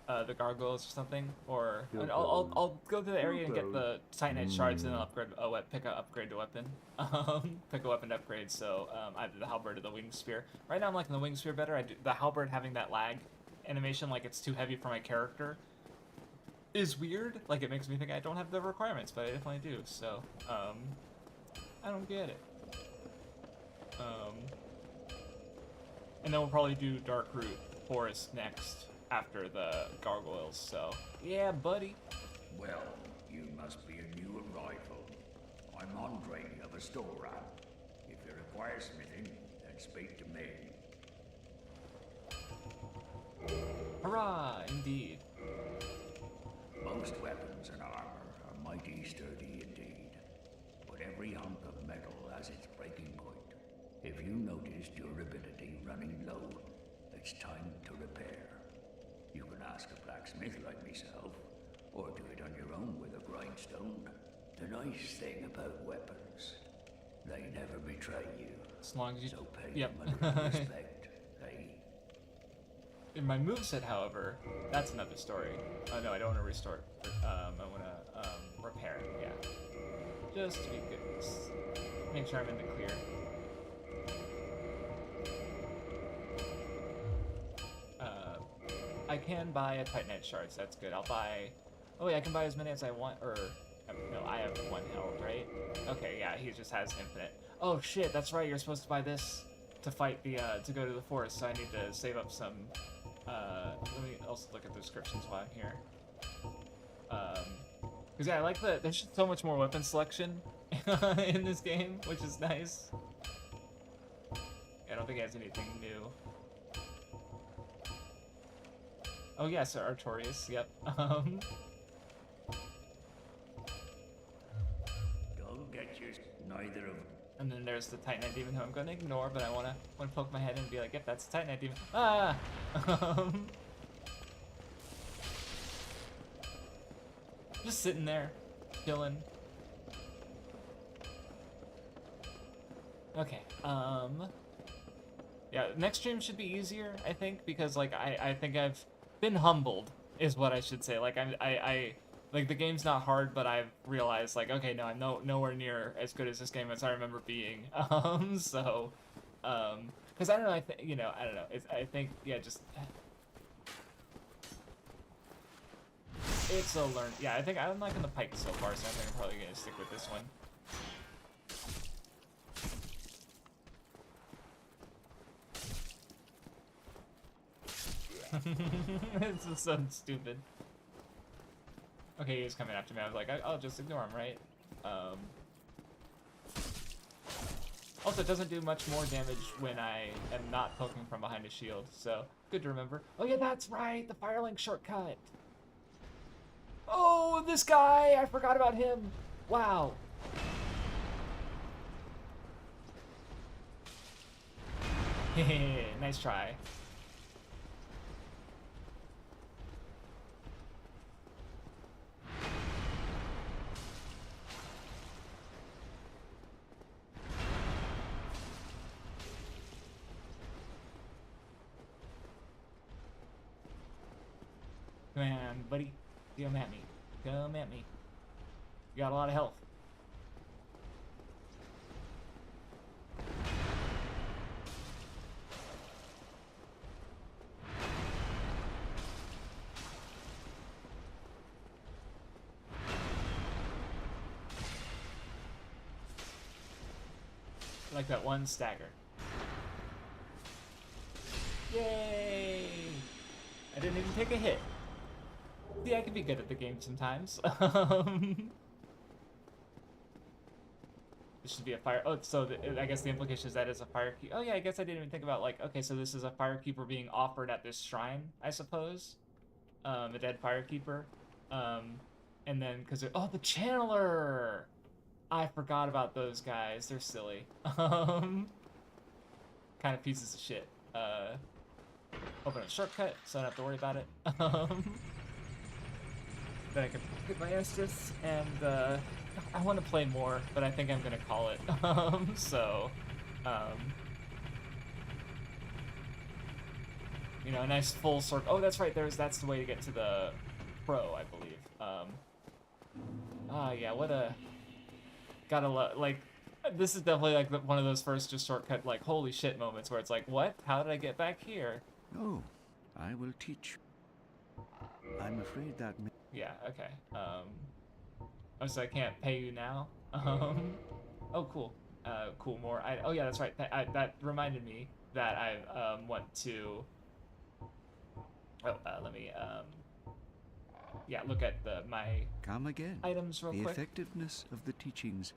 the gargoyles or something, or I'll go to the area and get the Titanite shards and then upgrade pick a upgrade to weapon. Pick a weapon to upgrade. So either the halberd or the wing spear. Right now I'm liking the wing spear better. The halberd having that lag animation, like it's too heavy for my character, is weird. Like it makes me think I don't have the requirements, but I definitely do. So I don't get it. And then we'll probably do Dark Root Forest next after the gargoyles. So yeah, buddy. Well, you must be a new arrival. I'm Andre of Astora. If you require smithing, then speak to me. Hurrah, indeed. Most weapons and armor are mighty sturdy indeed, but every hunk of metal has its breaking point. If you notice durability running low, it's time to repair. You can ask a blacksmith like myself, or do it on your own with a grindstone. The nice thing about weapons, they never betray you. As long as you... So pay Yep. them a little respect, eh? In my moveset, however, that's another story. Oh no, I don't want to restore. I want to repair. Yeah, just to be good. Make sure I'm in the clear. I can buy a Titanite shard, so that's good. I'll buy... Oh yeah, I can buy as many as I want, or... No, I have 1 health, right? Okay, yeah, he just has infinite. Oh shit, that's right, you're supposed to buy this to fight the, to go to the forest, so I need to save up some... let me also look at the descriptions while I'm here. Because yeah, I like there's just so much more weapon selection in this game, which is nice. I don't think it has anything new. Oh yeah, so Artorias, yep. Don't get you neither of... And then there's the Titanite Demon who I'm gonna ignore, but I wanna poke my head in and be like, yep, that's the Titanite Demon. Ah! Just sitting there, chilling. Okay, yeah, next stream should be easier, I think, because like I think I've been humbled, is what I should say. Like I like the game's not hard, but I've realized like, okay, no, I'm nowhere near as good as this game as I remember being. Because I don't know, I don't know. I think yeah, just it's a learn. Yeah, I think I'm liking the pike so far, so I think I'm probably gonna stick with this one. This is so stupid. Okay, he's coming after me. I was like, I'll just ignore him, right? Also, it doesn't do much more damage when I am not poking from behind a shield, so good to remember. Oh yeah, that's right, the Firelink shortcut. Oh, this guy! I forgot about him. Wow. Nice try. Come on, buddy. Come at me. Come at me. You got a lot of health. Like that one stagger. Yay! I didn't even take a hit. See, I can be good at the game sometimes. This should be a fire. Oh, so I guess the implication is that it's a firekeeper. Oh yeah, I guess I didn't even think about like, okay, so this is a firekeeper being offered at this shrine, I suppose. A dead firekeeper. And then because oh, the channeler. I forgot about those guys. They're silly. Kind of pieces of shit. Open a shortcut, so I don't have to worry about it. Then I can get my Estus, and I want to play more, but I think I'm gonna call it. You know, a nice full circle. Oh, that's right. That's the way to get to the pro, I believe. Yeah. What a gotta like. This is definitely like one of those first just shortcut like holy shit moments where it's like, what? How did I get back here? Oh, I will teach. I'm afraid that. Yeah. Okay. Oh, so I can't pay you now. Oh, cool. Cool. More. Oh, yeah. That's right. That reminded me that I want to. Oh, let me yeah, look at my Come again. items real quick. The effectiveness of the teachings.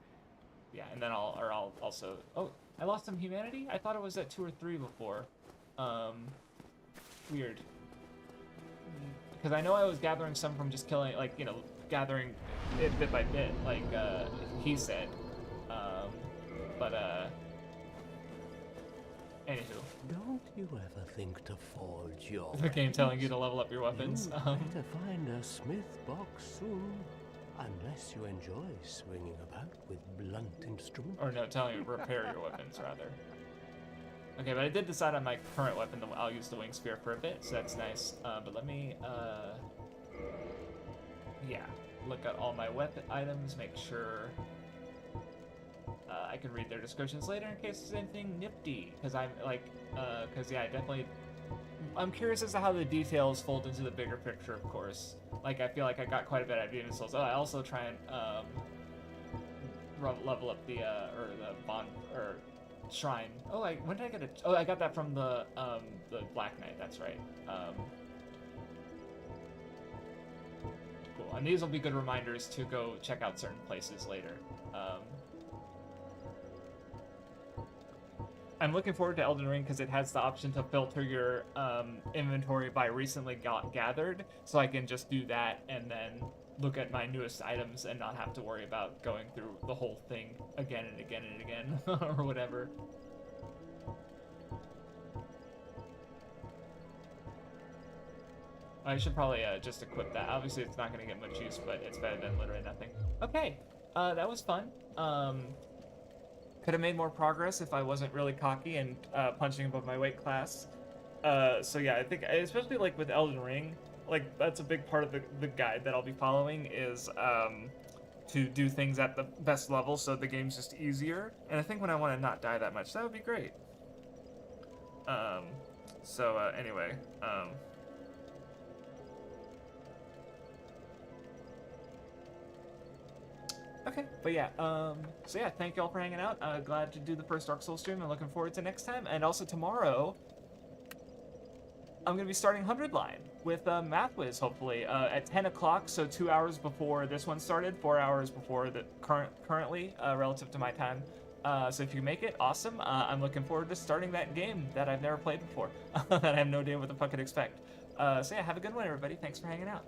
Yeah, and then I'll also. Oh, I lost some humanity. I thought it was at 2 or 3 before. Weird. Because I know I was gathering some from just killing, like, you know, gathering it bit by bit, like he said. Anywho. Don't you ever think to forge your The game telling you to level up your weapons. You'd better find a smith box soon. Unless you enjoy swinging about with blunt instruments. Or no, telling you to repair your weapons, rather. Okay, but I did decide on my current weapon that I'll use the wing spear for a bit, so that's nice. But let me, yeah, look at all my weapon items, make sure I can read their descriptions later in case there's anything nifty. Because I'm like, because yeah, I'm curious as to how the details fold into the bigger picture, of course. Like, I feel like I got quite a bit out of Demon Souls. Oh, I also try and level up the bond or shrine. Oh, when did I get it? Oh, I got that from the Black Knight. That's right. Cool. And these will be good reminders to go check out certain places later. I'm looking forward to Elden Ring because it has the option to filter your inventory by recently gathered, so I can just do that and then look at my newest items and not have to worry about going through the whole thing again and again and again, or whatever. I should probably just equip that. Obviously, it's not going to get much use, but it's better than literally nothing. Okay, that was fun. Could have made more progress if I wasn't really cocky and punching above my weight class. So yeah, I think, especially like with Elden Ring, like that's a big part of the guide that I'll be following is to do things at the best level so the game's just easier. And I think when I want to not die that much, that would be great. Anyway. Okay, but yeah, so yeah, thank y'all for hanging out. Glad to do the first Dark Souls stream and looking forward to next time. And also tomorrow, I'm going to be starting 100 Line with MathWiz, hopefully, at 10 o'clock, so 2 hours before this one started, 4 hours before the currently, relative to my time. So if you make it, awesome. I'm looking forward to starting that game that I've never played before, that I have no idea what the fuck to expect. So yeah, have a good one, everybody. Thanks for hanging out.